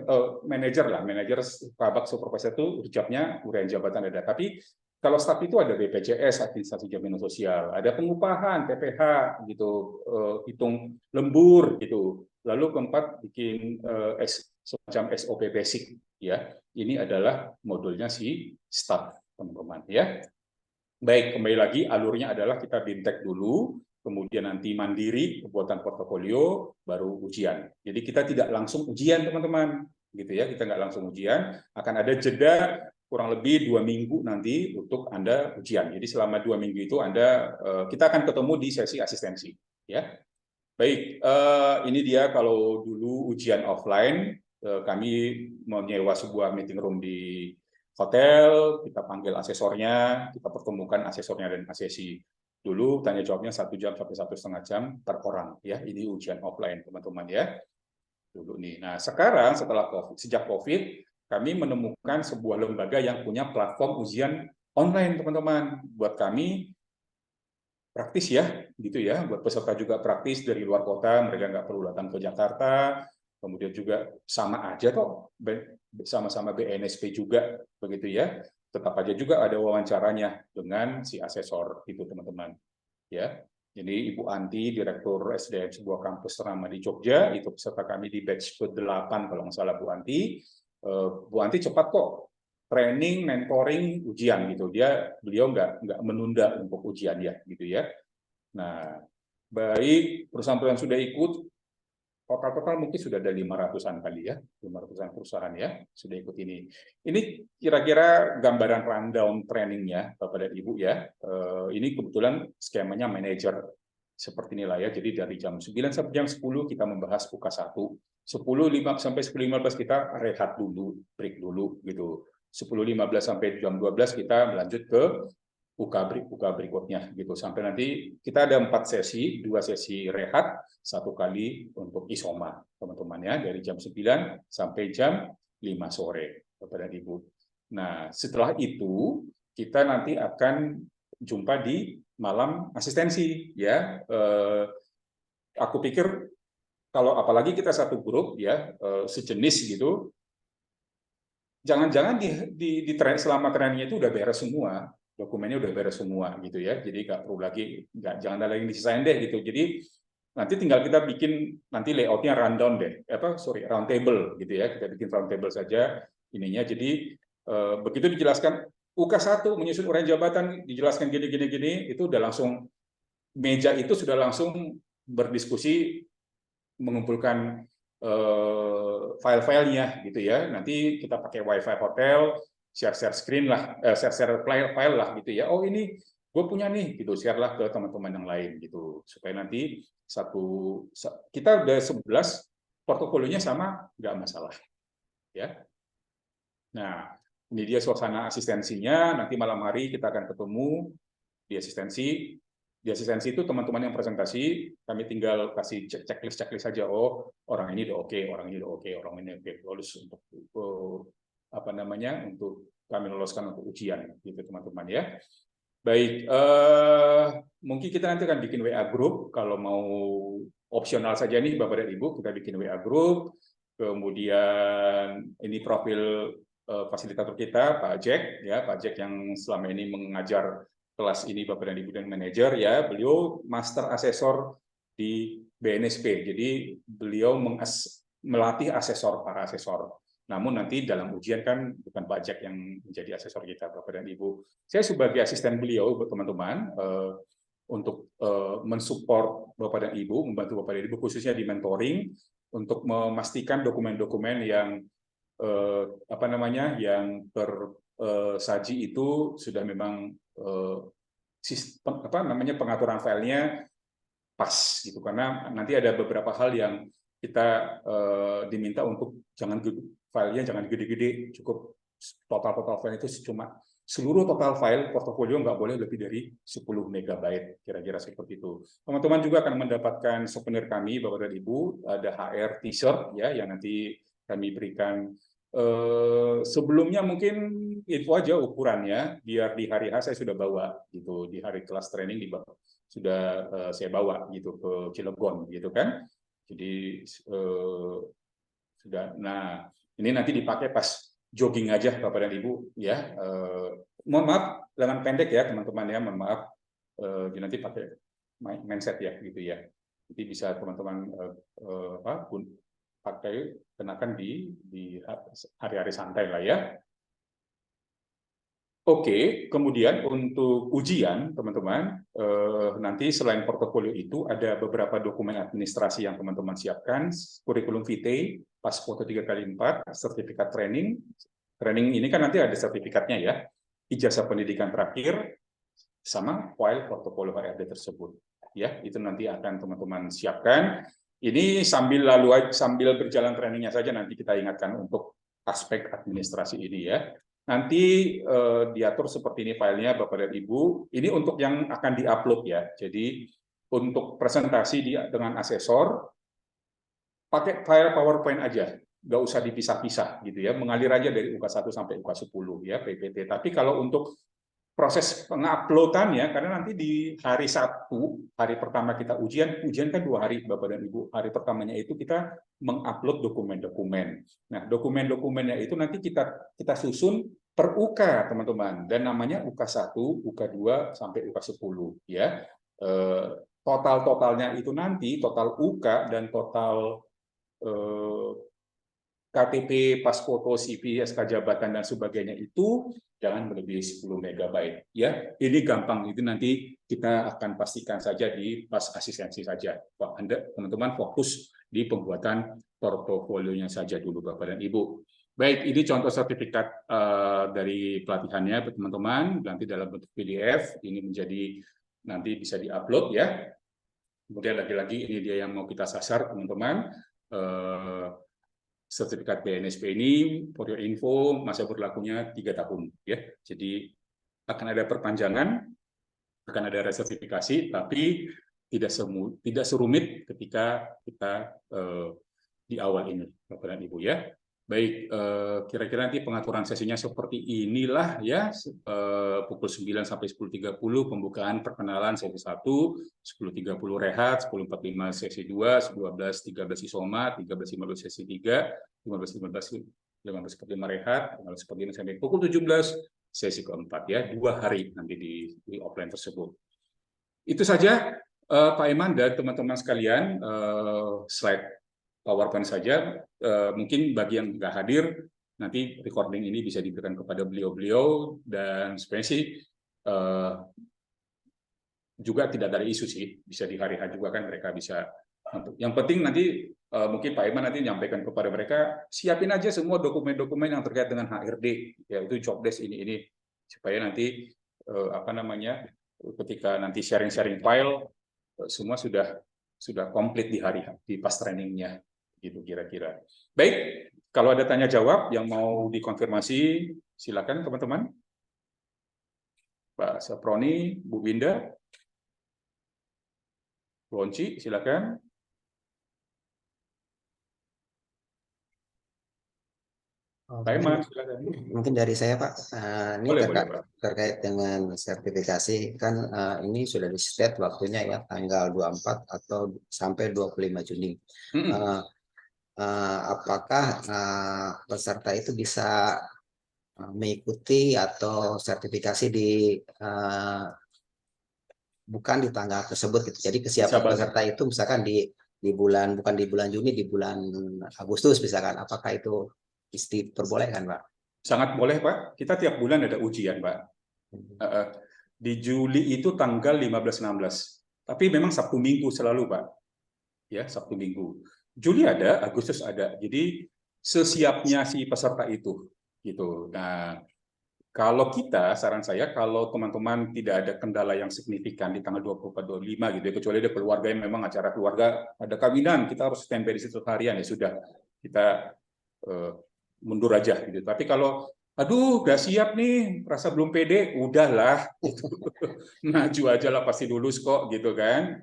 Speaker 1: manajer lah, manajer, kabak, supervisor itu urjabnya, uraian jabatan ada. Tapi kalau staff itu ada BPJS, administrasi jaminan sosial, ada pengupahan, PPH, gitu, hitung lembur, gitu. Lalu keempat bikin semacam SOP basic, ya. Ini adalah modulnya si staff, teman-teman ya. Baik, kembali lagi alurnya adalah kita BIMTEK dulu, kemudian nanti mandiri pembuatan portofolio, baru ujian. Jadi kita tidak langsung ujian teman-teman, gitu ya. Kita nggak langsung ujian, akan ada jeda kurang lebih 2 minggu nanti untuk Anda ujian. Jadi selama 2 minggu itu kita akan ketemu di sesi asistensi, ya. Baik, ini dia kalau dulu ujian offline, kami menyewa sebuah meeting room di hotel, kita panggil asesornya, kita pertemukan asesornya dan asesi. Dulu tanya jawabnya 1 jam sampai 1,5 jam per orang, ya. Ini ujian offline, teman-teman, ya. Dulu nih. Nah, sekarang sejak COVID, kami menemukan sebuah lembaga yang punya platform ujian online, teman-teman. Buat kami praktis ya, gitu ya. Buat peserta juga praktis dari luar kota, mereka nggak perlu datang ke Jakarta. Kemudian juga sama aja kok, sama-sama BNSP juga, begitu ya. Tetap aja juga ada wawancaranya dengan si asesor itu, teman-teman. Ya, jadi Ibu Anti, Direktur SDM sebuah kampus ternama di Jogja, itu peserta kami di batch ke-8 kalau nggak salah Bu Anti. Bu Anti cepat kok training, mentoring, ujian gitu. Beliau nggak menunda untuk ujian ya, gitu ya. Nah, baik perusahaan-perusahaan sudah ikut, total mungkin sudah ada 500-an kali ya, 500-an perusahaan ya sudah ikut ini. Ini kira-kira gambaran rundown trainingnya Bapak dan Ibu ya. Ini kebetulan skemanya manajer seperti inilah ya. Jadi dari jam 9 sampai jam 10 kita membahas UK1. 10.5 sampai 10.15 kita rehat dulu, break dulu gitu. 10.15 sampai jam 12 kita melanjut ke UK berikutnya gitu. Sampai nanti kita ada 4 sesi, 2 sesi rehat, 1 kali untuk isoma, teman-teman ya, dari jam 9 sampai jam 5 sore, Bapak dan Ibu. Nah, setelah itu kita nanti akan jumpa di malam asistensi ya. Aku pikir kalau apalagi kita satu grup ya, sejenis gitu, jangan-jangan selama trainingnya itu udah beres semua, dokumennya udah beres semua gitu ya. Jadi nggak perlu lagi, jangan ada lagi disisain deh gitu. Jadi nanti tinggal kita bikin nanti layoutnya rundown deh, round table gitu ya. Kita bikin round table saja ininya. Jadi begitu dijelaskan UK1 menyusun uraian jabatan, dijelaskan gini, itu udah langsung meja itu sudah langsung berdiskusi, mengumpulkan file-filenya gitu ya. Nanti kita pakai WiFi hotel, share screen lah, share file lah gitu ya. Oh ini gue punya nih, gitu. Share lah ke teman-teman yang lain gitu. Supaya nanti kita udah 11 portofolionya sama, nggak masalah. Ya. Nah, ini dia suasana asistensinya. Nanti malam hari kita akan ketemu di asistensi. Di asistensi itu teman-teman yang presentasi, kami tinggal kasih checklist saja. Oh, orang ini udah oke, orang ini udah oke, orang ini oke, lulus untuk untuk kami loloskan untuk ujian, gitu teman-teman ya. Baik, mungkin kita nanti akan bikin WA group kalau mau opsional saja nih Bapak dan Ibu, kita bikin WA group. Kemudian ini profil fasilitator kita Pak Jack ya, Pak Jack yang selama ini mengajar kelas ini Bapak dan Ibu dan manajer ya, beliau master asesor di BNSP. Jadi beliau melatih para asesor. Namun nanti dalam ujian kan bukan Pak Jack yang menjadi asesor kita Bapak dan Ibu. Saya sebagai asisten beliau teman-teman untuk mensupport Bapak dan Ibu, membantu Bapak dan Ibu khususnya di mentoring untuk memastikan dokumen-dokumen yang yang tersaji itu sudah memang pengaturan filenya pas gitu, karena nanti ada beberapa hal yang kita diminta untuk filenya jangan gede-gede, cukup total file itu cuma seluruh total file portofolio nggak boleh lebih dari 10 MB, kira-kira seperti itu. Teman-teman juga akan mendapatkan souvenir kami Bapak dan Ibu, ada HR T-shirt ya yang nanti kami berikan. Sebelumnya mungkin info aja ukurannya, biar di hari H saya sudah bawa gitu, di hari kelas training sudah saya bawa gitu ke Cilegon gitu kan. Jadi sudah. Nah, ini nanti dipakai pas jogging aja Bapak dan Ibu ya. Mohon maaf lengan pendek ya teman-teman ya, mohon maaf. Nanti pakai mindset ya gitu ya. Jadi bisa teman-teman pakai kenakan di hari-hari santai lah ya. Oke, kemudian untuk ujian, teman-teman, nanti selain portofolio itu ada beberapa dokumen administrasi yang teman-teman siapkan, kurikulum vitae, pas foto 3x4, sertifikat training. Training ini kan nanti ada sertifikatnya ya, ijazah pendidikan terakhir, sama file portofolio HRD tersebut. Ya, itu nanti akan teman-teman siapkan. Ini sambil berjalan trainingnya saja nanti kita ingatkan untuk aspek administrasi ini ya. Nanti diatur seperti ini filenya Bapak dan Ibu. Ini untuk yang akan diupload ya. Jadi untuk presentasi dengan asesor pakai file PowerPoint aja, nggak usah dipisah-pisah gitu ya. Mengalir aja dari UK1 sampai UK10 ya PPT. Tapi kalau untuk proses penguploadannya, karena nanti di hari Sabtu, hari pertama kita ujian kan 2 hari Bapak dan Ibu. Hari pertamanya itu kita mengupload dokumen-dokumen. Nah, dokumen-dokumennya itu nanti kita susun per UK, teman-teman. Dan namanya UK1, UK2, sampai UK10. Ya. Total-totalnya itu nanti, total UK dan total KTP, pas foto, CV, SK jabatan dan sebagainya itu jangan melebihi 10 MB ya. Ini gampang, itu nanti kita akan pastikan saja di pas asistensi saja. Pak Anda teman-teman fokus di pembuatan portofolionya saja dulu Bapak dan Ibu. Baik, ini contoh sertifikat dari pelatihannya teman-teman, nanti dalam bentuk PDF, ini menjadi nanti bisa diupload ya. Kemudian lagi-lagi ini dia yang mau kita sasar teman-teman. Sertifikat BNSP ini, for your info, masa berlakunya 3 tahun. Ya. Jadi akan ada perpanjangan, akan ada resertifikasi, tapi tidak serumit ketika kita di awal ini, Bapak dan Ibu ya. Baik, kira-kira nanti pengaturan sesinya seperti inilah ya, pukul 9 sampai 10.30 pembukaan perkenalan sesi 1, 10.30 rehat, 10.45 sesi 2, 12.13 isoma, 13.15 sesi 3, 15.45 rehat, 15.45 sampai pukul 17 sesi keempat ya, 2 hari nanti di offline tersebut. Itu saja Pak Iman dan teman-teman sekalian, slide PowerPoint saja. Mungkin bagi yang nggak hadir, nanti recording ini bisa diberikan kepada beliau-beliau, dan sebenarnya sih juga tidak ada isu sih, bisa di hari H juga kan mereka bisa. Yang penting nanti mungkin Pak Iman nanti menyampaikan kepada mereka, siapin aja semua dokumen-dokumen yang terkait dengan HRD, ya itu job desk ini, supaya nanti ketika nanti sharing-sharing file semua sudah komplit di pas trainingnya, gitu kira-kira. Baik, kalau ada tanya jawab yang mau dikonfirmasi, silakan teman-teman. Pak Saproni, Bu Winda, Bu Onci, silakan. Pak Iman, silakan.
Speaker 2: Mungkin dari saya Pak, ini
Speaker 1: Boleh, Pak.
Speaker 2: terkait dengan sertifikasi kan ini sudah di state waktunya ya tanggal 24 atau sampai 25 Juni. Apakah peserta itu bisa mengikuti atau sertifikasi bukan di tanggal tersebut gitu. Jadi kesiapan peserta itu misalkan bukan di bulan Juni, di bulan Agustus misalkan, apakah itu diperbolehkan Pak?
Speaker 1: Sangat boleh Pak. Kita tiap bulan ada ujian Pak. Di Juli itu tanggal 15-16. Tapi memang Sabtu Minggu selalu Pak. Ya, Sabtu Minggu. Juli ada, Agustus ada. Jadi sesiapnya si peserta itu gitu. Nah, kalau kita, saran saya, kalau teman-teman tidak ada kendala yang signifikan di tanggal 24-25 gitu ya, kecuali ada keluarga yang memang acara keluarga, ada kawinan, kita harus standby di situ harian, ya sudah, kita mundur aja gitu. Tapi kalau, aduh, nggak siap nih, rasa belum pede, udahlah, gitu. Maju aja lah, pasti lulus kok, gitu kan.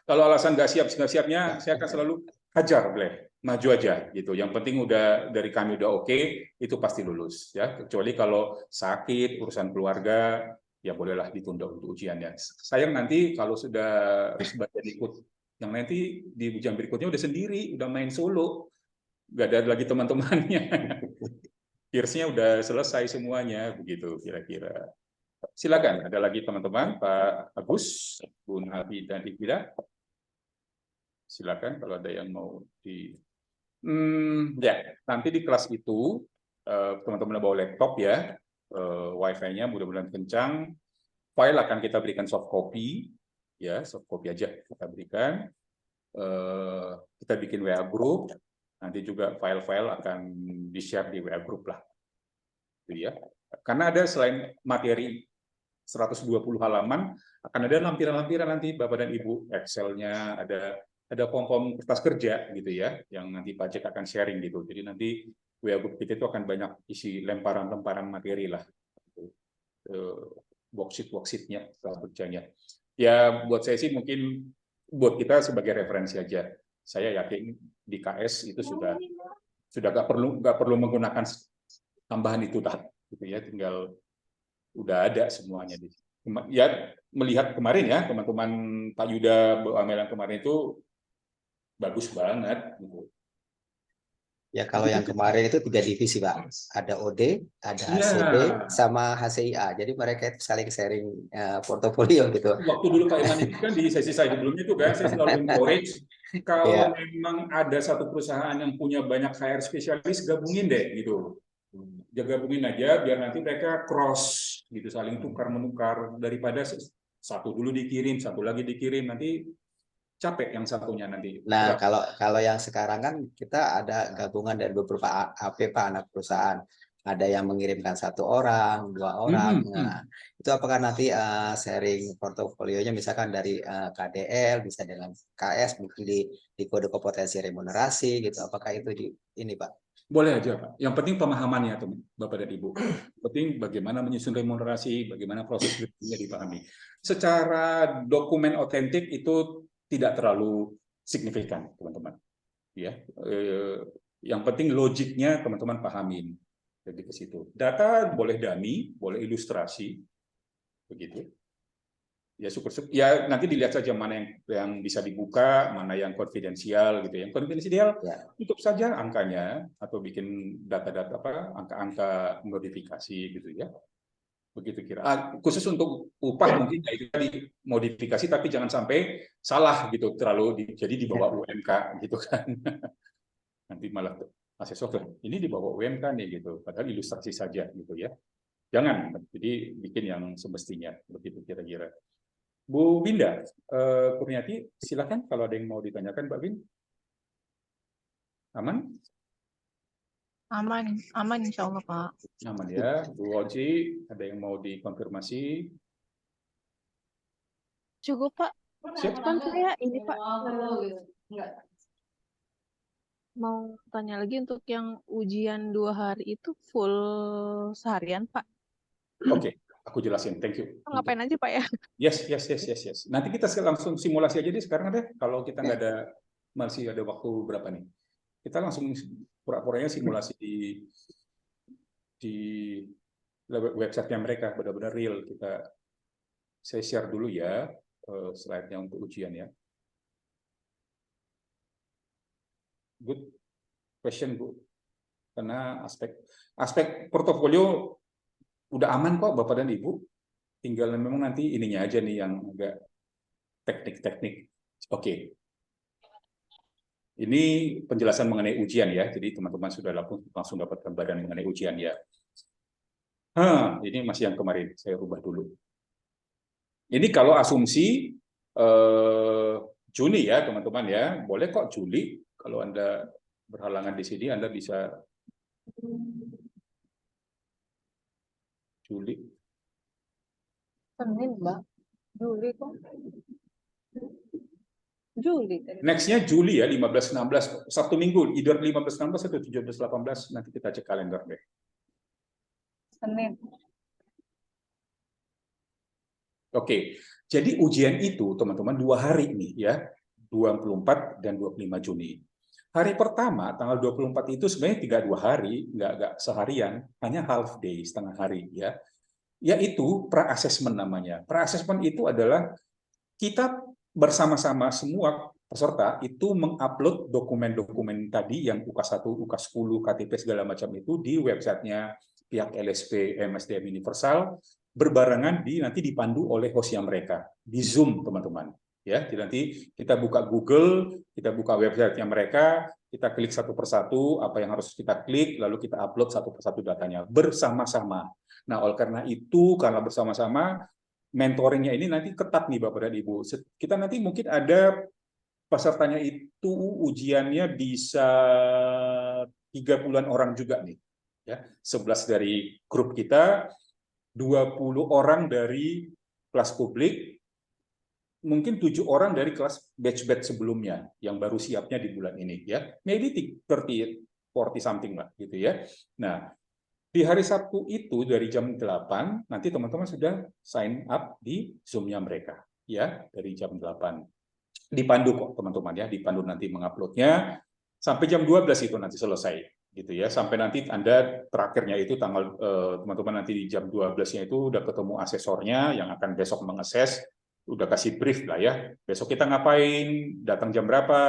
Speaker 1: Kalau alasan nggak siapnya, saya akan selalu hajar, boleh. Maju aja gitu. Yang penting udah dari kami udah oke, itu pasti lulus ya. Kecuali kalau sakit, urusan keluarga, ya bolehlah ditunda untuk ujiannya. Sayang nanti kalau sudah sebagian ikut yang nanti di ujian berikutnya udah sendiri, udah main solo, nggak ada lagi teman-temannya. Peersnya udah selesai semuanya, begitu kira-kira. Silakan, ada lagi teman-teman, Pak Agus, Bu Nabi dan Ibida. Silakan kalau ada yang mau ya, nanti di kelas itu teman-teman bawa laptop ya. Wi-Fi-nya mudah-mudahan kencang. File akan kita berikan soft copy, ya soft copy aja kita berikan. Kita bikin WA group, nanti juga file-file akan di-share di WA group lah. Gitu ya. Karena ada selain materi 120 halaman, akan ada lampiran-lampiran nanti Bapak dan Ibu, Excel-nya, ada form-form kertas kerja gitu ya, yang nanti Pak Jack akan sharing gitu. Jadi nanti WA group kita itu akan banyak isi lemparan-lemparan materi lah. Worksheet-worksheetnya, setelah kerjanya. Ya buat saya sih mungkin buat kita sebagai referensi aja. Saya yakin di KS itu sudah nggak perlu menggunakan tambahan itu dah, gitu ya. Tinggal udah ada semuanya di. Ya melihat kemarin ya teman-teman Pak Yuda Amelan kemarin itu bagus banget. Gitu.
Speaker 2: Ya kalau yang kemarin itu 3 divisi Pak, ada OD, ada
Speaker 1: Iya.
Speaker 2: HCD, sama HCIA. Jadi mereka itu saling sharing portofolio gitu.
Speaker 1: Waktu dulu Pak Iman itu kan di sesi saya sebelumnya itu kan, saya selalu encourage kalau memang ada satu perusahaan yang punya banyak HR spesialis, gabungin deh gitu. Gabungin aja biar nanti mereka cross gitu, saling tukar menukar, daripada satu dulu dikirim, satu lagi dikirim, nanti capek yang satunya nanti.
Speaker 2: Nah, kalau yang sekarang kan kita ada gabungan dari beberapa AP Pak, anak perusahaan. Ada yang mengirimkan 1 orang, 2 orang. Nah, itu apakah nanti sharing portofolionya misalkan dari KDL bisa dengan KS mungkin di kode kompetensi remunerasi gitu. Apakah itu ini Pak?
Speaker 1: Boleh aja Pak. Yang penting pemahamannya teman Bapak dan Ibu. Penting bagaimana menyusun remunerasi, bagaimana proses berikutnya dipahami. Secara dokumen otentik itu tidak terlalu signifikan, teman-teman. Ya, yang penting logiknya teman-teman pahamin. Jadi ke situ. Data boleh dummy, boleh ilustrasi, begitu. Ya syukur-syukur. Ya nanti dilihat saja mana yang bisa dibuka, mana yang konfidensial gitu. Yang konfidensial tutup saja angkanya atau bikin data-data angka-angka modifikasi gitu ya. Begitu kira. Khusus untuk upah mungkin ya itu tadi modifikasi, tapi jangan sampai salah gitu, terlalu jadi di bawah UMK gitu kan. Nanti malah asesor ini di bawah UMK nih gitu, padahal ilustrasi saja gitu ya. Jangan, jadi bikin yang semestinya begitu kira-kira. Bu Winda Kurniati, silakan kalau ada yang mau ditanyakan, Mbak Win. Aman?
Speaker 3: Aman insya Allah Pak.
Speaker 1: Aman ya. Bu Oji, ada yang mau dikonfirmasi?
Speaker 3: Cukup Pak.
Speaker 1: Siap.
Speaker 3: Kan saya ini Pak mau tanya lagi untuk yang ujian 2 hari itu full seharian Pak.
Speaker 1: Oke, aku jelasin. Thank you.
Speaker 3: Ngapain aja Pak ya?
Speaker 1: Yes. Nanti kita langsung simulasi aja deh sekarang deh. Kalau kita nggak ada, masih ada waktu berapa nih? Kita langsung pura-puranya simulasi di website-nya mereka, benar-benar real. Saya share dulu ya slide-nya untuk ujian ya. Good question Bu. Karena aspek portofolio udah aman kok Bapak dan Ibu. Tinggal memang nanti ininya aja nih yang agak teknik-teknik. Oke. Ini penjelasan mengenai ujian ya. Jadi teman-teman sudah langsung dapat gambaran mengenai ujian ya. Ini masih yang kemarin, saya rubah dulu. Ini kalau asumsi Juni ya teman-teman ya. Boleh kok Juli. Kalau Anda berhalangan di sini, Anda bisa Juli.
Speaker 3: Senin Mbak. Juli kok. Juli.
Speaker 1: Next-nya Juli ya, 15-16. Sabtu Minggu, either 15-16 atau 17-18. Nanti kita cek kalender deh.
Speaker 3: Senin.
Speaker 1: Oke, jadi ujian itu teman-teman 2 hari nih ya. 24 dan 25 Juni. Hari pertama, tanggal 24 itu sebenarnya tidak 2 hari, nggak seharian, hanya half day, setengah hari ya. Yaitu pra-assessment namanya. Pra-assessment itu adalah kita bersama-sama semua peserta itu mengupload dokumen-dokumen tadi yang UK1, UK10, KTP segala macam itu di websitenya pihak LSP MSDM Universal, berbarengan nanti dipandu oleh hostnya mereka di Zoom teman-teman. Ya, jadi nanti kita buka Google, kita buka website-nya mereka, kita klik satu persatu apa yang harus kita klik, lalu kita upload satu persatu datanya bersama-sama. Nah, oleh karena itu, karena bersama-sama, mentoringnya ini nanti ketat nih Bapak dan Ibu. Kita nanti mungkin ada pesertanya itu ujiannya bisa 30-an orang juga nih. Ya, 11 dari grup kita, 20 orang dari kelas publik, mungkin 7 orang dari kelas batch-batch sebelumnya yang baru siapnya di bulan ini ya. Maybe 30, 40 something lah gitu ya. Nah, di hari Sabtu itu dari jam 8 nanti teman-teman sudah sign up di Zoom-nya mereka ya dari jam 8. Dipandu kok teman-teman ya, dipandu nanti menguploadnya sampai jam 12 itu nanti selesai gitu ya. Sampai nanti Anda terakhirnya itu tanggal teman-teman nanti di jam 12-nya itu udah ketemu asesornya yang akan besok mengakses, udah kasih brief lah ya. Besok kita ngapain, datang jam berapa,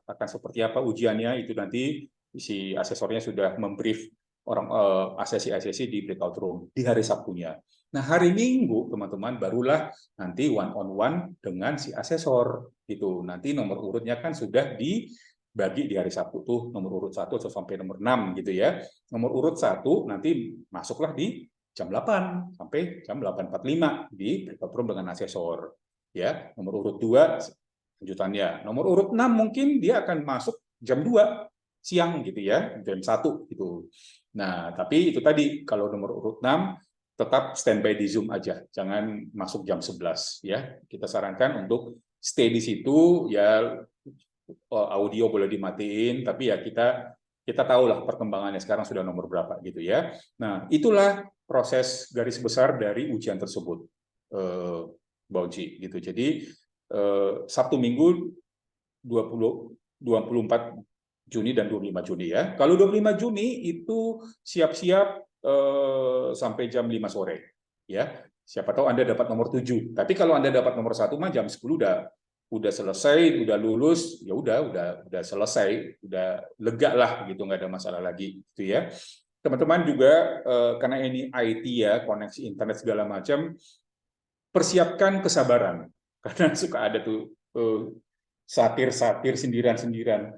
Speaker 1: akan seperti apa ujiannya, itu nanti si asesornya sudah membrief orang asesi-asesi di breakout room di hari Sabtunya. Nah, hari Minggu teman-teman barulah nanti one on one dengan si asesor itu. Nanti nomor urutnya kan sudah dibagi di hari Sabtu tuh, nomor urut 1 sampai nomor 6 gitu ya. Nomor urut 1 nanti masuklah di jam 8 sampai jam 8.45 di breakout room dengan asesor. Ya, nomor urut 2 lanjutannya. Nomor urut 6 mungkin dia akan masuk jam 2 siang gitu ya, jam 1 gitu. Nah, tapi itu tadi kalau nomor urut 6 tetap standby di Zoom aja, jangan masuk jam 11 ya. Kita sarankan untuk stay di situ ya, audio boleh dimatiin, tapi ya kita tahulah perkembangannya sekarang sudah nomor berapa gitu ya. Nah, itulah proses garis besar dari ujian tersebut, Bauci gitu. Jadi Sabtu Minggu 24 Juni dan 25 Juni ya. Kalau 25 Juni itu siap-siap sampai jam 5 sore ya. Siapa tahu Anda dapat nomor 7. Tapi kalau Anda dapat nomor 1 mah jam 10 udah selesai, udah lulus, ya udah selesai, udah lega lah gitu, nggak ada masalah lagi gitu ya. Teman-teman juga karena ini IT ya, koneksi internet segala macam, persiapkan kesabaran karena suka ada tuh satir-satir, sindiran-sindiran.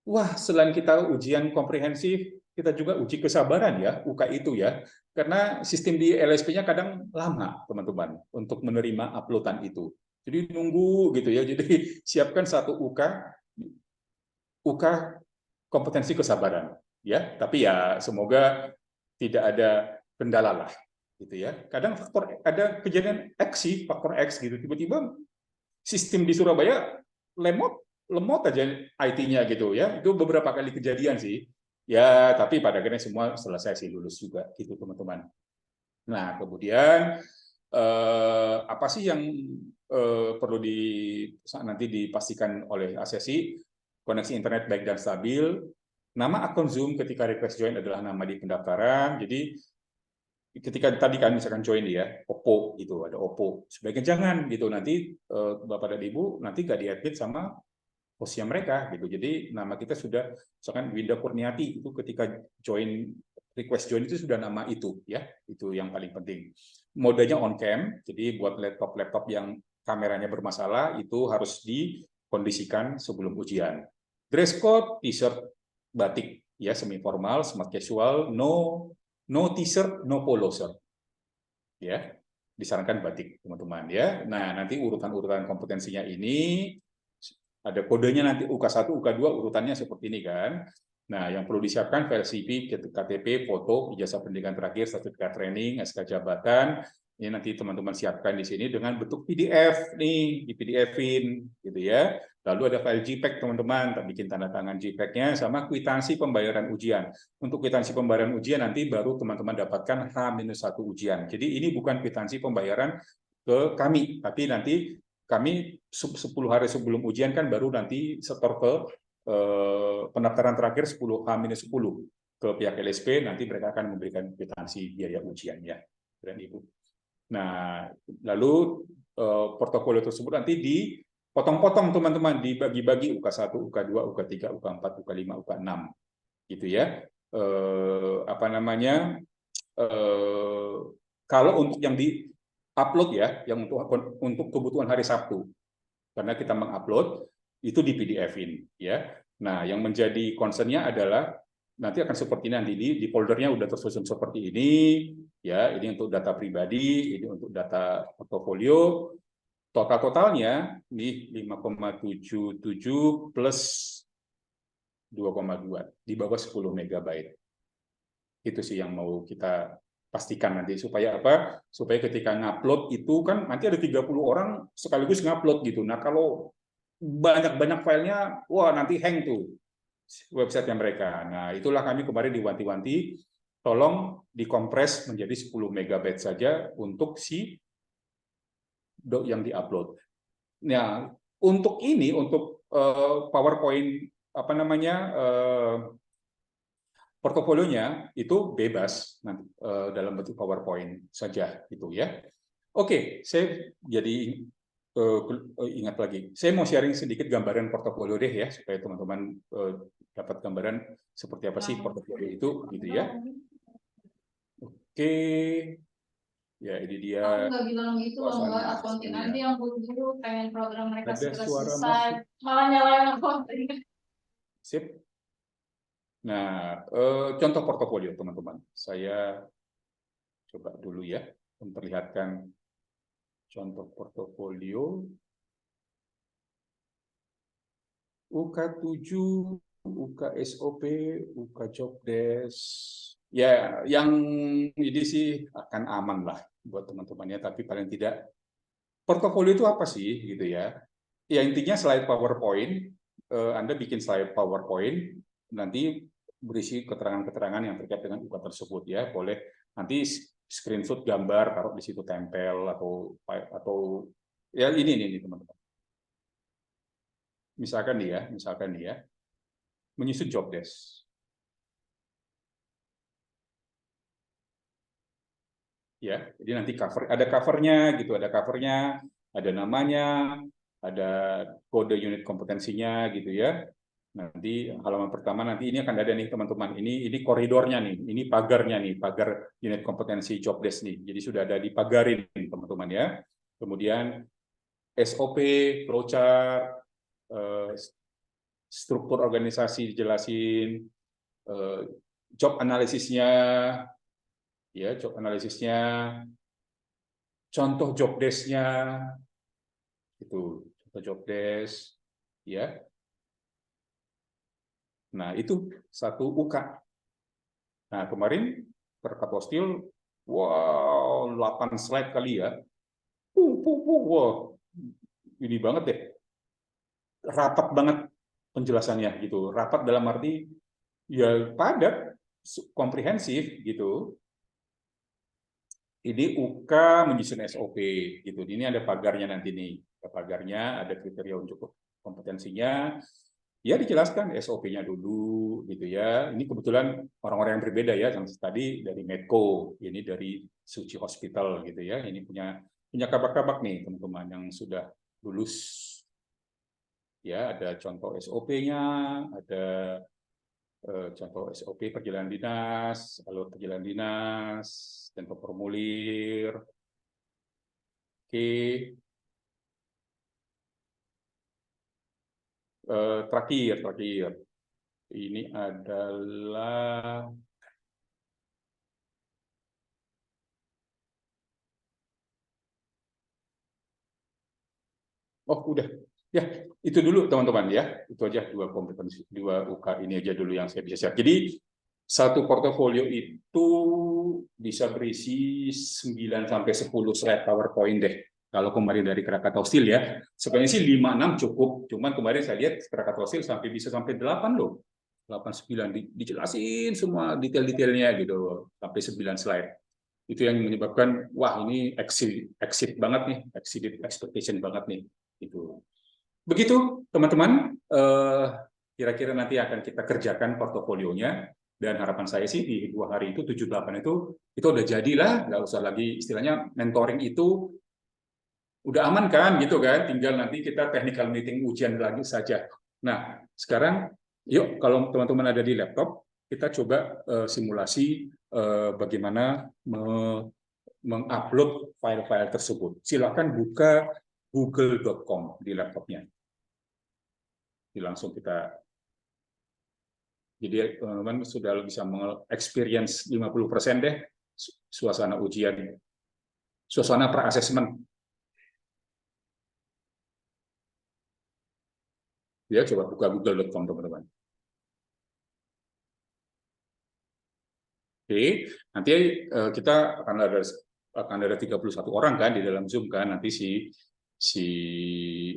Speaker 1: Wah, selain kita ujian komprehensif, kita juga uji kesabaran ya, UK itu ya. Karena sistem di LSP-nya kadang lama, teman-teman, untuk menerima uploadan itu. Jadi nunggu gitu ya. Jadi siapkan satu UK kompetensi kesabaran ya. Tapi ya semoga tidak ada kendala lah gitu ya. Kadang ada kejadian X sih, faktor X gitu. Tiba-tiba sistem di Surabaya lemot aja IT-nya gitu ya. Itu beberapa kali kejadian sih. Ya, tapi pada akhirnya semua selesai sih, lulus juga gitu teman-teman. Nah, kemudian apa sih yang perlu nanti dipastikan oleh asesi? Koneksi internet baik dan stabil. Nama akun Zoom ketika request join adalah nama di pendaftaran. Jadi ketika tadi kan misalkan join ya, Oppo gitu, ada Oppo. Sebaiknya jangan gitu, nanti Bapak dan Ibu nanti nggak di-admit sama hostnya mereka gitu. Jadi nama kita sudah, misalkan Winda Kurniati itu ketika join, request join itu sudah nama itu ya, itu yang paling penting. Modenya on cam, jadi buat laptop yang kameranya bermasalah itu harus dikondisikan sebelum ujian. Dress code t-shirt batik ya, semi formal, smart casual, no t-shirt, no polo shirt. Ya, disarankan batik teman-teman ya. Nah, nanti urutan-urutan kompetensinya ini ada kodenya nanti UK1, UK2 urutannya seperti ini kan. Nah, yang perlu disiapkan file CV, KTP, foto, ijazah pendidikan terakhir, sertifikat training, SK jabatan. Ini nanti teman-teman siapkan di sini dengan bentuk PDF nih, di PDF-in gitu ya. Lalu ada file JPEG teman-teman, bikin tanda tangan JPEG-nya sama kwitansi pembayaran ujian. Untuk kwitansi pembayaran ujian nanti baru teman-teman dapatkan H-1 ujian. Jadi ini bukan kwitansi pembayaran ke kami, tapi nanti kami 10 hari sebelum ujian kan baru nanti setor ke pendaftaran terakhir 10H-10 ke pihak LSP, nanti mereka akan memberikan kwitansi biaya ujiannya. Dan Ibu. Nah, lalu portofolio tersebut nanti dipotong-potong teman-teman, dibagi-bagi UK1, UK2, UK3, UK4, UK5, UK6 gitu ya. Apa namanya? Kalau untuk yang di upload ya, yang untuk kebutuhan hari Sabtu. karena kita mengupload itu di PDF-in, ya. Nah, yang menjadi concern-nya adalah nanti akan seperti nanti di foldernya udah tersusun seperti ini, ya. Ini untuk data pribadi, ini untuk data portofolio. Totalnya nih 5,77 plus 2,2 di bawah 10 megabyte. Itu sih yang mau kita pastikan nanti supaya apa? Supaya ketika ngupload itu kan nanti ada 30 orang sekaligus ngupload gitu. Nah, kalau banyak-banyak filenya, wah nanti hang tuh website mereka. Nah, itulah kami kemarin diwanti-wanti, tolong dikompres menjadi 10 megabyte saja untuk si yang diupload. Nah, untuk ini, untuk PowerPoint apa namanya portofolionya itu bebas nanti dalam bentuk PowerPoint saja gitu ya. Oke, saya jadi ingat lagi. Saya mau sharing sedikit gambaran portofolio deh ya supaya teman-teman dapat gambaran seperti apa sih portofolio itu gitu ya. Oke. Ya, ini dia.
Speaker 4: Aku nggak bilang gitu loh,
Speaker 1: suasana
Speaker 4: Mbak. Accounting
Speaker 1: aslinya.
Speaker 4: aja yang buru-buru pengen program mereka
Speaker 1: Ada
Speaker 4: segera
Speaker 1: suara
Speaker 4: selesai.
Speaker 1: masuk.
Speaker 4: Malah nyalain accounting.
Speaker 1: Sip. Nah, contoh portofolio teman-teman. Saya coba dulu ya memperlihatkan contoh portofolio. UK7, UK SOP, UK Jobdesk. Ya, yang ini sih akan aman lah buat teman-temannya, tapi paling tidak portofolio itu apa sih gitu ya? Ya intinya slide PowerPoint, Anda bikin slide PowerPoint, nanti berisi keterangan-keterangan yang terkait dengan UK tersebut ya. Boleh nanti screenshot gambar taruh di situ tempel atau ya ini teman-teman. Misalkan nih ya, menyusun job desk. Ya, jadi nanti ada covernya gitu, ada namanya, ada kode unit kompetensinya gitu ya. Nanti halaman pertama nanti ini akan ada nih teman-teman. Ini koridornya nih, ini pagarnya nih, pagar unit kompetensi job desk nih. Jadi sudah ada dipagarin teman-teman ya. Kemudian SOP, flowchart, struktur organisasi dijelasin, job analisisnya, ya job analisisnya, contoh job desk-nya, itu contoh job desk, ya. Nah itu satu UK. Nah kemarin Perkapostil, wow 8 slide kali ya, wow ini banget deh, rapat banget penjelasannya gitu, rapat dalam arti ya padat, komprehensif gitu. Ini UK menyusun SOP gitu. Ini ada pagarnya nanti nih. Ada pagarnya, ada kriteria untuk kompetensinya. Ya dijelaskan SOP-nya dulu gitu ya. Ini kebetulan orang-orang yang berbeda ya, yang tadi dari Medco, ini dari Suci Hospital gitu ya. Ini punya kabak-kabak nih teman-teman yang sudah lulus. Ya, ada contoh SOP-nya, ada contoh SOP perjalanan dinas, alur perjalanan dinas, tempo formulir. Oke. Terakhir. Ini adalah udah. Ya, itu dulu teman-teman ya. Itu aja dua kompetensi, dua UK ini aja dulu yang saya bisa share. Jadi satu portofolio itu bisa berisi 9 sampai 10 slide PowerPoint deh. Kalau kemarin dari Krakatau Steel ya, sebenarnya sih 5-6 cukup. Cuman kemarin saya lihat Krakatau Steel bisa sampai 8 loh. 8-9 dijelasin semua detail-detailnya gitu sampai 9 slide. Itu yang menyebabkan wah ini exceed banget nih, exceeded expectation banget nih. Itu. Begitu teman-teman, kira-kira nanti akan kita kerjakan portofolionya, dan harapan saya sih di 2 hari itu 7-8 itu udah jadilah, nggak usah lagi istilahnya mentoring itu udah aman kan gitu kan, tinggal nanti kita technical meeting ujian lagi saja. Nah sekarang yuk kalau teman-teman ada di laptop kita coba simulasi bagaimana mengupload file-file tersebut. Silakan buka google.com di laptopnya. Jadi langsung kita, jadi teman-teman sudah bisa experience 50% deh suasana ujian, suasana pra-assessment. Ya, coba buka google.com teman-teman. Oke, nanti kita akan ada 31 orang kan di dalam Zoom kan, nanti si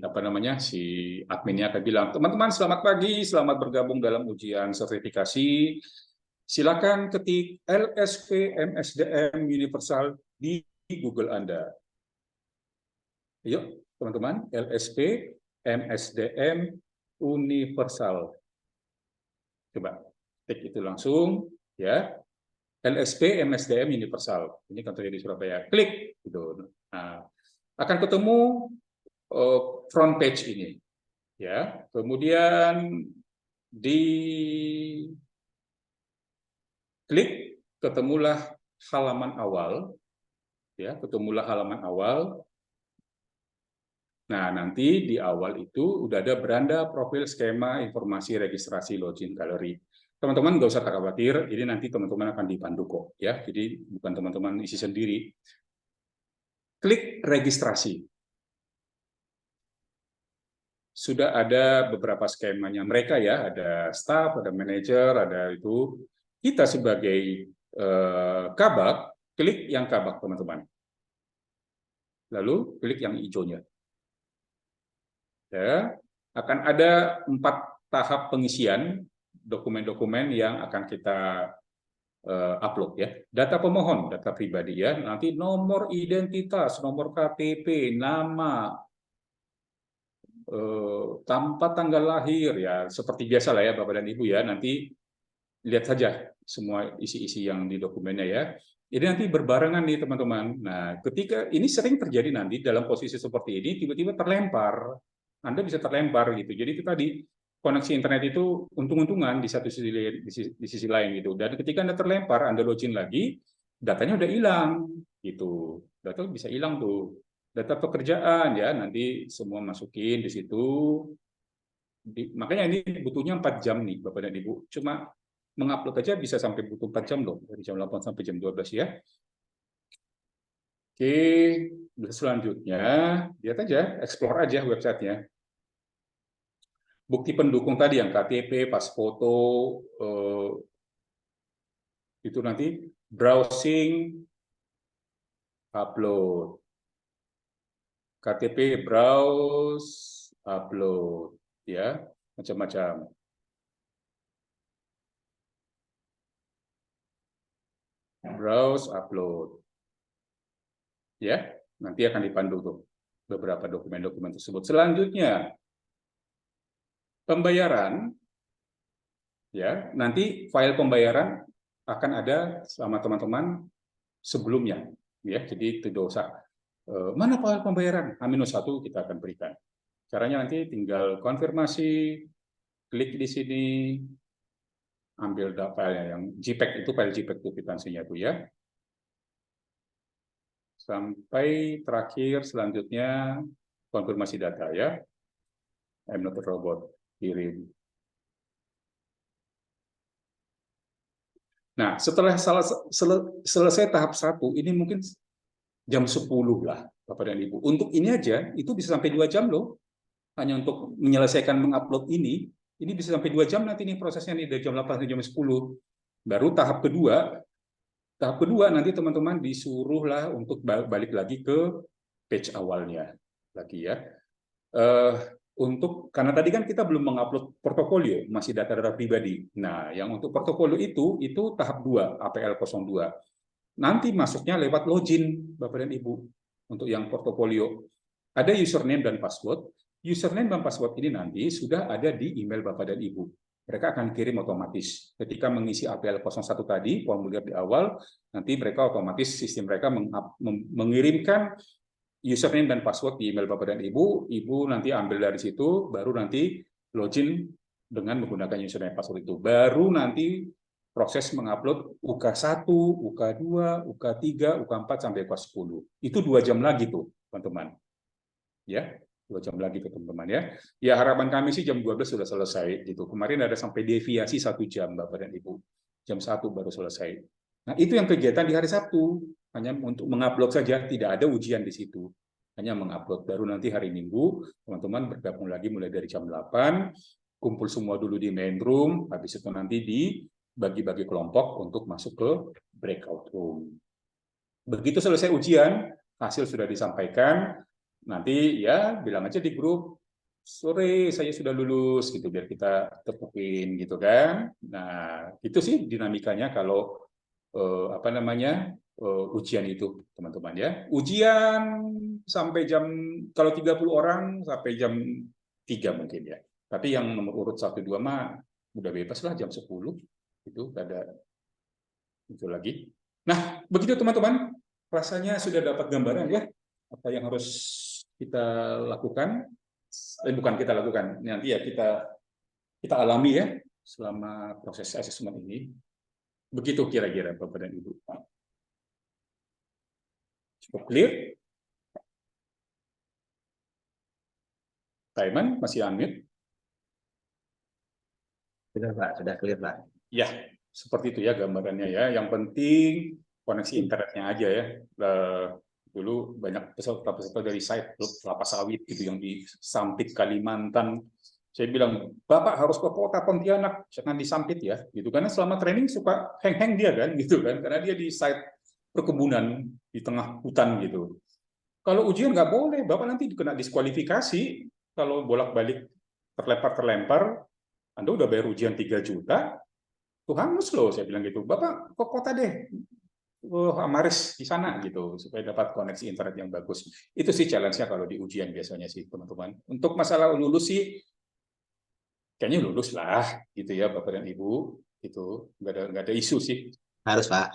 Speaker 1: adminnya akan bilang, teman-teman selamat pagi, selamat bergabung dalam ujian sertifikasi. Silakan ketik LSP MSDM Universal di Google Anda. Yuk, teman-teman, LSP MSDM Universal. Coba ketik itu langsung, ya. LSP MSDM Universal. Ini kantornya di Surabaya. Klik, gitu. Nah, akan ketemu front page ini, ya. Kemudian di klik, ketemulah halaman awal, ya. Ketemulah halaman awal. Nah, nanti di awal itu udah ada beranda profil skema informasi registrasi login galeri. Teman-teman nggak usah khawatir, ini nanti teman-teman akan dipandu kok, ya. Jadi bukan teman-teman isi sendiri. Klik registrasi. Sudah ada beberapa skemanya mereka ya, ada staff, ada manajer, ada itu. Kita sebagai kabak, klik yang kabak teman-teman. Lalu klik yang hijaunya. Ya, akan ada 4 tahap pengisian dokumen-dokumen yang akan kita upload ya. Data pemohon, data pribadi ya. Nanti nomor identitas, nomor KTP, nama, tanpa tanggal lahir ya. Seperti biasa lah ya Bapak dan Ibu ya. Nanti lihat saja semua isi-isi yang di dokumennya ya. Jadi nanti berbarengan nih teman-teman. Nah, ketika ini sering terjadi nanti dalam posisi seperti ini tiba-tiba terlempar. Anda bisa terlempar gitu. Jadi itu tadi koneksi internet itu untung-untungan di sisi lain gitu. Dan ketika Anda terlempar, Anda login lagi, datanya udah hilang gitu. Data bisa hilang tuh. Data pekerjaan ya, nanti semua masukin di situ. Makanya ini butuhnya 4 jam nih Bapak dan Ibu. Cuma mengupload aja bisa sampai butuh 4 jam loh, dari jam 8 sampai jam 12 ya. Oke, selanjutnya lihat aja, explore aja websitenya. Bukti pendukung tadi yang KTP, pas foto, itu nanti browsing, upload. KTP browse, upload, ya macam-macam. Browse, upload. Ya, nanti akan dipandu tuh beberapa dokumen-dokumen tersebut. Selanjutnya pembayaran, ya nanti file pembayaran akan ada sama teman-teman sebelumnya, ya. Jadi tidak usah mana file pembayaran H-1 kita akan berikan. Caranya nanti tinggal konfirmasi, klik di sini, ambil filenya yang JPEG itu file JPEG itu kwitansinya tuh ya. Sampai terakhir selanjutnya konfirmasi data ya. I'm not a robot, kirim. Nah, setelah selesai tahap 1, ini mungkin jam 10 lah, Bapak dan Ibu. Untuk ini aja, itu bisa sampai 2 jam loh. Hanya untuk menyelesaikan mengupload ini bisa sampai 2 jam nanti nih prosesnya nih, dari jam 8 sampai jam 10. Baru tahap kedua nanti teman-teman disuruhlah untuk balik lagi ke page awalnya lagi ya. Karena tadi kan kita belum mengupload portofolio, masih data-data pribadi. Nah, yang untuk portofolio itu tahap 2, APL 02. Nanti masuknya lewat login, Bapak dan Ibu. Untuk yang portofolio, ada username dan password. Username dan password ini nanti sudah ada di email Bapak dan Ibu. Mereka akan kirim otomatis. Ketika mengisi APL 01 tadi, formulir di awal, nanti mereka otomatis sistem mereka mengirimkan username dan password di email Bapak dan Ibu. Ibu nanti ambil dari situ, baru nanti login dengan menggunakan username dan password itu. Baru nanti proses mengupload UK1, UK2, UK3, UK4 sampai UK10. Itu 2 jam lagi tuh, teman-teman. Ya, 2 jam lagi ke teman-teman ya. Ya harapan kami sih jam 12 sudah selesai gitu. Kemarin ada sampai deviasi 1 jam Bapak dan Ibu. Jam 1 baru selesai. Nah, itu yang kegiatan di hari Sabtu. Hanya untuk mengupload saja, tidak ada ujian di situ. Hanya mengupload. Baru nanti hari Minggu, teman-teman bergabung lagi mulai dari jam 8, kumpul semua dulu di main room, habis itu nanti dibagi-bagi kelompok untuk masuk ke breakout room. Begitu selesai ujian, hasil sudah disampaikan, nanti ya bilang aja di grup, sore saya sudah lulus gitu, biar kita tepukin gitu kan. Nah, itu sih dinamikanya kalau ujian itu teman-teman ya. Ujian sampai jam, kalau 30 orang sampai jam 3 mungkin ya. Tapi yang nomor urut 1 2 mah udah bebas lah jam 10 itu ada itu lagi. Nah, begitu teman-teman, rasanya sudah dapat gambaran ya apa yang harus kita lakukan. Bukan kita lakukan, nanti ya kita alami ya selama proses asesmen ini. Begitu kira-kira Bapak dan Ibu. Cukup clear? Taiman masih unmute?
Speaker 2: Sudah Pak, sudah clear Pak.
Speaker 1: Ya, seperti itu ya gambarannya ya. Yang penting koneksi internetnya aja ya. Dulu banyak peserta-peserta dari site kelapa sawit gitu yang di Sampit Kalimantan. Saya bilang, Bapak harus ke kota Pontianak, jangan di Sampit ya, gitu. Karena selama training suka hang-hang dia kan, gitu kan. Karena dia di site perkebunan di tengah hutan gitu. Kalau ujian nggak boleh, Bapak nanti kena diskualifikasi kalau bolak-balik terlempar-terlempar. Anda udah bayar ujian 3 juta, tuh hangus loh, saya bilang gitu. Bapak ke kota deh, Amaris di sana gitu, supaya dapat koneksi internet yang bagus. Itu sih challenge-nya kalau di ujian biasanya sih teman-teman. Untuk masalah lulus sih, kayaknya lulus lah gitu ya Bapak dan Ibu. Itu nggak ada isu sih.
Speaker 2: Harus Pak,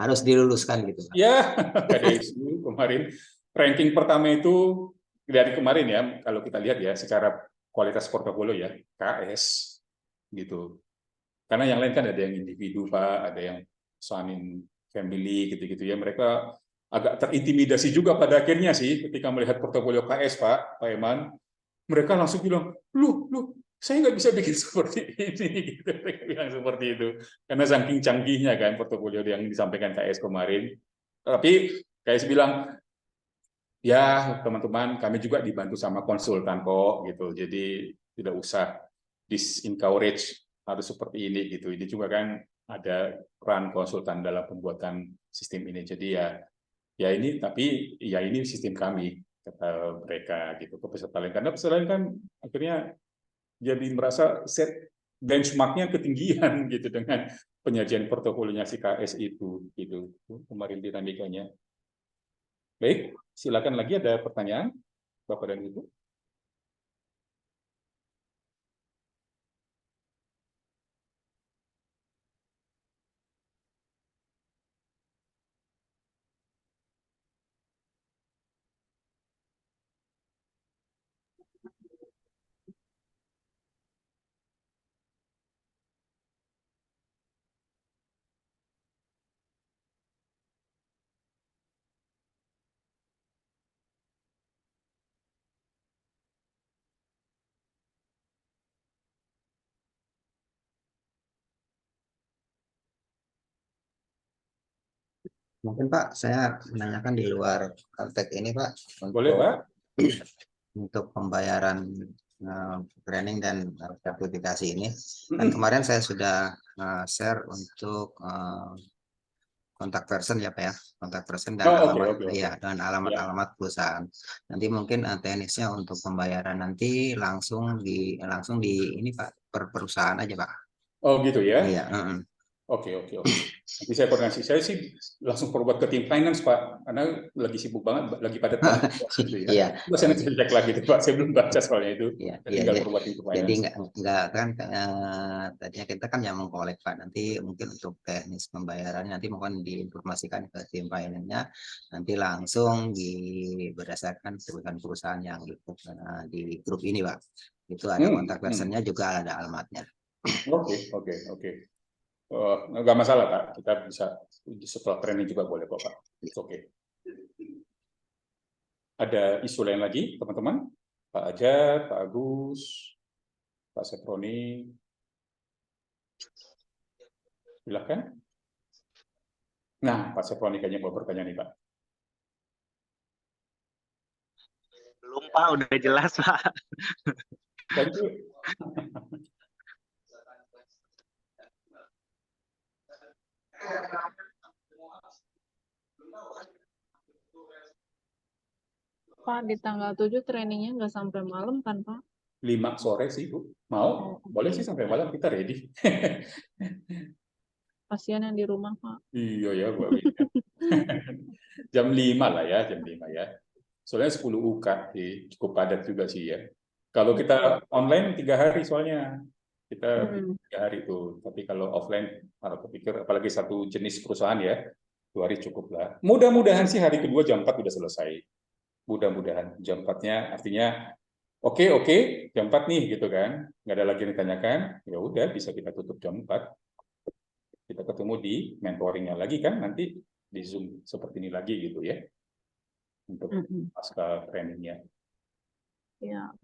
Speaker 2: harus diluluskan gitu Pak.
Speaker 1: Ya, nggak ada isu. Kemarin ranking pertama itu dari kemarin ya, kalau kita lihat ya secara kualitas portofolio ya, KS gitu. Karena yang lain kan ada yang individu Pak, ada yang suami family gitu-gitu ya. Mereka agak terintimidasi juga pada akhirnya sih ketika melihat portofolio KS Pak Eman. Mereka langsung bilang, lu, saya nggak bisa bikin seperti ini, gitu. Mereka bilang seperti itu. Karena saking canggihnya kan portofolio yang disampaikan KS kemarin. Tapi KS bilang, ya teman-teman, kami juga dibantu sama konsultan kok, gitu. Jadi tidak usah disencourage harus seperti ini, gitu. Ini juga kan ada peran konsultan dalam pembuatan sistem ini. Jadi ya ini, tapi ya ini sistem kami, kata mereka gitu ke peserta lain. Karena peserta lain kan akhirnya jadi merasa set benchmarknya ketinggian gitu dengan penyajian portofolionya si KS itu gitu kemarin dinamikanya. Baik, silakan lagi ada pertanyaan Bapak dan Ibu.
Speaker 2: Mungkin Pak, saya menanyakan di luar konteks ini Pak,
Speaker 1: Boleh Pak?
Speaker 2: untuk pembayaran training dan sertifikasi ini. Dan kemarin saya sudah share untuk kontak person ya Pak ya, kontak person dan alamat ya, dan alamat-alamat perusahaan. Nanti mungkin teknisnya untuk pembayaran nanti langsung di ini Pak, per perusahaan aja Pak.
Speaker 1: Oh gitu ya?
Speaker 2: Iya.
Speaker 1: Oke. Nanti saya koordinasi. Saya sih langsung forward ke tim finance Pak, karena lagi sibuk banget, lagi padat banget. Gitu ya.
Speaker 2: Iya.
Speaker 1: Saya nanti cek lagi tuh Pak. Saya belum baca soalnya itu.
Speaker 2: Iya.
Speaker 1: Tinggal forward ke finance.
Speaker 2: Jadi nggak kan tadinya kita kan yang mengkolek Pak. Nanti mungkin untuk teknis pembayarannya nanti mungkin diinformasikan ke tim finance-nya. Nanti langsung berdasarkan perusahaan yang ikut di grup ini Pak. Itu ada kontak personnya juga ada alamatnya.
Speaker 1: Oke. Nggak masalah Pak, kita bisa setelah training juga boleh kok Pak. Oke. Ada isu lain lagi, teman-teman? Pak Ajar, Pak Agus, Pak Seproni. Silakan. Nah, Pak Seproni kayaknya mau bertanya nih, Pak.
Speaker 5: Belum Pak, udah jelas Pak.
Speaker 1: Thank you.
Speaker 3: Pak, di tanggal 7 trainingnya nggak sampai malam kan, Pak?
Speaker 1: 5 sore sih, Bu. Mau? Boleh sih sampai malam, kita ready.
Speaker 3: Kasihan yang di rumah, Pak.
Speaker 1: Iya ya, Bu. Jam 5 lah ya, jam 5 ya. Soalnya 10 UK, cukup padat juga sih ya. Kalau kita online 3 hari soalnya. Kita 3 hari itu. Tapi kalau offline, aku pikir apalagi satu jenis perusahaan ya, 2 hari cukup lah. Mudah-mudahan sih hari kedua jam 4 udah selesai. Mudah-mudahan jam 4-nya artinya oke, jam 4 nih gitu kan. Nggak ada lagi yang ditanyakan, ya udah bisa kita tutup jam 4. Kita ketemu di mentoringnya lagi kan nanti di Zoom seperti ini lagi gitu ya. Untuk pasca trainingnya.
Speaker 3: Ya.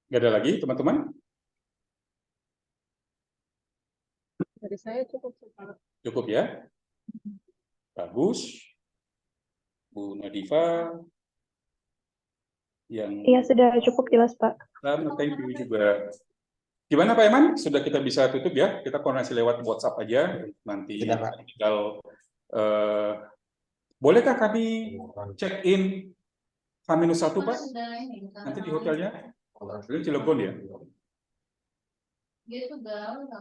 Speaker 1: Nggak ada lagi teman-teman?
Speaker 3: Dari saya cukup, Pak.
Speaker 1: Cukup ya? Bagus. Bu Nadifa yang
Speaker 6: Iya, sudah cukup jelas, Pak.
Speaker 1: thank you juga. Gimana Pak Eman? Sudah kita bisa tutup ya? Kita koordinasi lewat WhatsApp aja nanti.
Speaker 2: Sudah, Pak.
Speaker 1: Tinggal bolehkah kami check in H-1 Pak? Nanti di hotelnya? Ini Cilegon ya?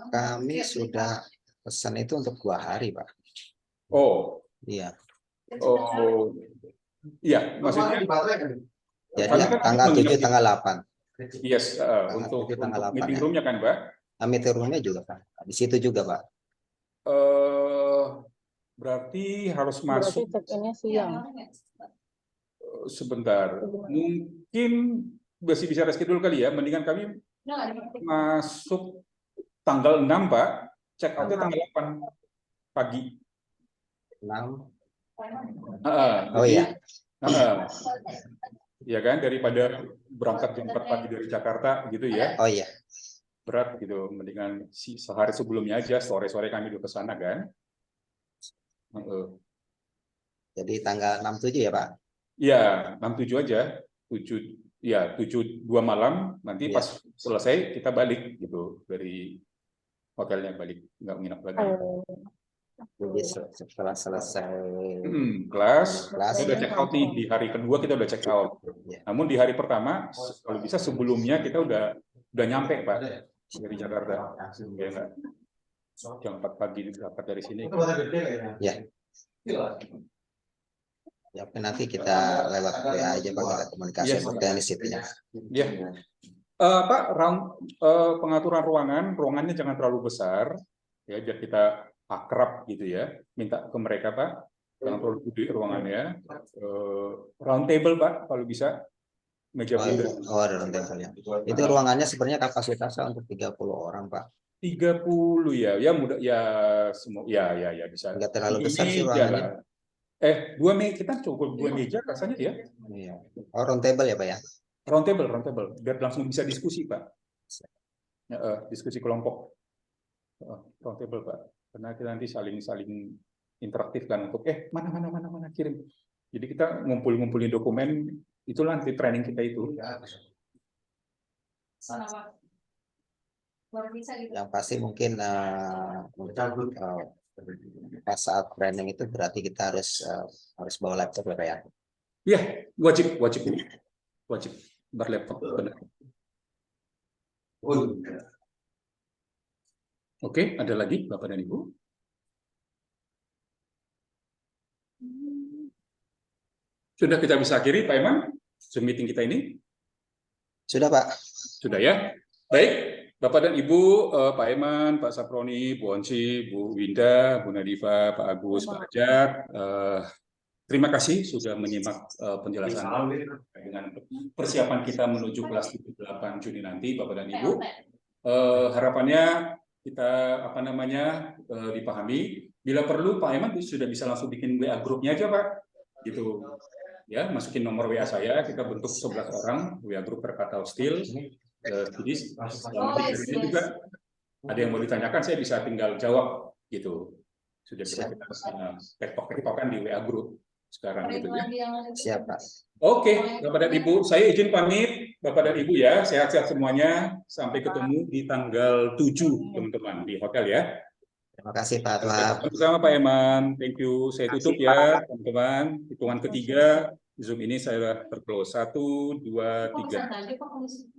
Speaker 2: Kami sudah pesan itu untuk 2 hari, Pak.
Speaker 1: Oh,
Speaker 2: Iya.
Speaker 1: oh, iya. Maksudnya
Speaker 2: Jadi
Speaker 1: Kami kan
Speaker 2: tanggal 7,
Speaker 1: menginap-
Speaker 2: tanggal 8.
Speaker 1: yes,
Speaker 2: Tanggal
Speaker 1: untuk
Speaker 2: 7, tanggal 8
Speaker 1: meeting
Speaker 2: ya.
Speaker 1: room-nya kan Pak?
Speaker 2: Meeting room-nya juga, Pak. Di situ juga, Pak.
Speaker 1: Berarti harus
Speaker 3: Berarti
Speaker 1: masuk
Speaker 3: check-in-nya siang.
Speaker 1: sebentar. Mungkin masih bisa reschedule kali ya. Mendingan kami masuk tanggal 6 Pak. Check out-nya tanggal 8 pagi.
Speaker 2: 6.
Speaker 1: Ah,
Speaker 2: Oh
Speaker 1: jadi,
Speaker 2: iya.
Speaker 1: ya kan daripada berangkat jam 4 pagi dari Jakarta gitu ya.
Speaker 2: Oh iya.
Speaker 1: Berat gitu. Mendingan sehari sebelumnya aja, sore-sore kami udah ke sana kan.
Speaker 2: Jadi tanggal 6, 7 ya, Pak?
Speaker 1: Ya, 6-7 aja. 7 ya 7-2 malam nanti
Speaker 2: Iya.
Speaker 1: pas selesai kita balik gitu dari hotelnya balik, nggak nginap lagi.
Speaker 2: Jadi setelah selesai
Speaker 1: Kelas
Speaker 2: Kelas.
Speaker 1: kita udah check out nih di hari kedua kita udah check out.
Speaker 2: ya,
Speaker 1: Namun di hari pertama kalau bisa sebelumnya kita udah nyampe Pak dari Jakarta. Ya nggak? Jam 4 pagi berangkat dari sini.
Speaker 2: ya. Ya, oke, nanti kita lewat WA aja, Pak, kita komunikasi
Speaker 1: Yes.
Speaker 2: untuk teknis itu ya.
Speaker 1: Ya. Pak, pengaturan ruangannya jangan terlalu besar ya biar kita akrab gitu ya. Minta ke mereka Pak, jangan terlalu gede ruangannya. Round table Pak kalau bisa, meja bundar.
Speaker 2: Oh, ada round table ya. Itu ruangannya sebenarnya kapasitasnya untuk 30 orang, Pak.
Speaker 1: 30 ya, ya mudah ya semua ya bisa.
Speaker 2: Enggak terlalu besar sih
Speaker 1: Meja
Speaker 2: ruangannya.
Speaker 1: lah. 2 meja kita cukup 2 meja rasanya ya.
Speaker 2: Iya. Oh, round table ya, Pak ya.
Speaker 1: Round table biar langsung bisa diskusi Pak. Ya, diskusi kelompok. Round table Pak. Karena kita nanti saling interaktif kan untuk mana kirim. Jadi kita ngumpulin dokumen itulah nanti training kita itu.
Speaker 2: Yang pasti mungkin pas saat training itu berarti kita harus bawa laptop ya, Pak ya.
Speaker 1: Iya, wajib berlaptop benar. Oke, ada lagi Bapak dan Ibu? Sudah kita bisa akhiri, Pak Eman, Zoom meeting kita ini?
Speaker 2: Sudah, Pak.
Speaker 1: Sudah ya? Baik, Bapak dan Ibu, Pak Eman, Pak Saproni, Bu Onci, Bu Winda, Bu Nadifa, Pak Agus, Pak Ajar, terima kasih sudah menyimak penjelasan dengan persiapan kita menuju kelas 8 Juni nanti, Bapak dan Ibu. Harapannya kita dipahami. Bila perlu, Pak Eman sudah bisa langsung bikin WA grupnya aja, Pak. Gitu. Ya, masukin nomor WA saya, kita bentuk 11 orang WA grup Krakatau Steel. Jadi nanti juga ada yang mau ditanyakan, saya bisa tinggal jawab gitu. Sudah bisa kita tektok-tektokan di WA grup sekarang gitu ya.
Speaker 2: Siap, Pak.
Speaker 1: Oke, Bapak dan Ibu, saya izin pamit Bapak dan Ibu ya. Sehat-sehat semuanya. Sampai ketemu di tanggal 7, teman-teman, di hotel ya.
Speaker 2: Terima kasih, Pak Tuhan.
Speaker 1: Sama Pak Eman, thank you. Saya tutup ya, teman-teman. Hitungan ketiga, Zoom ini saya terclose. 1, 2, 3.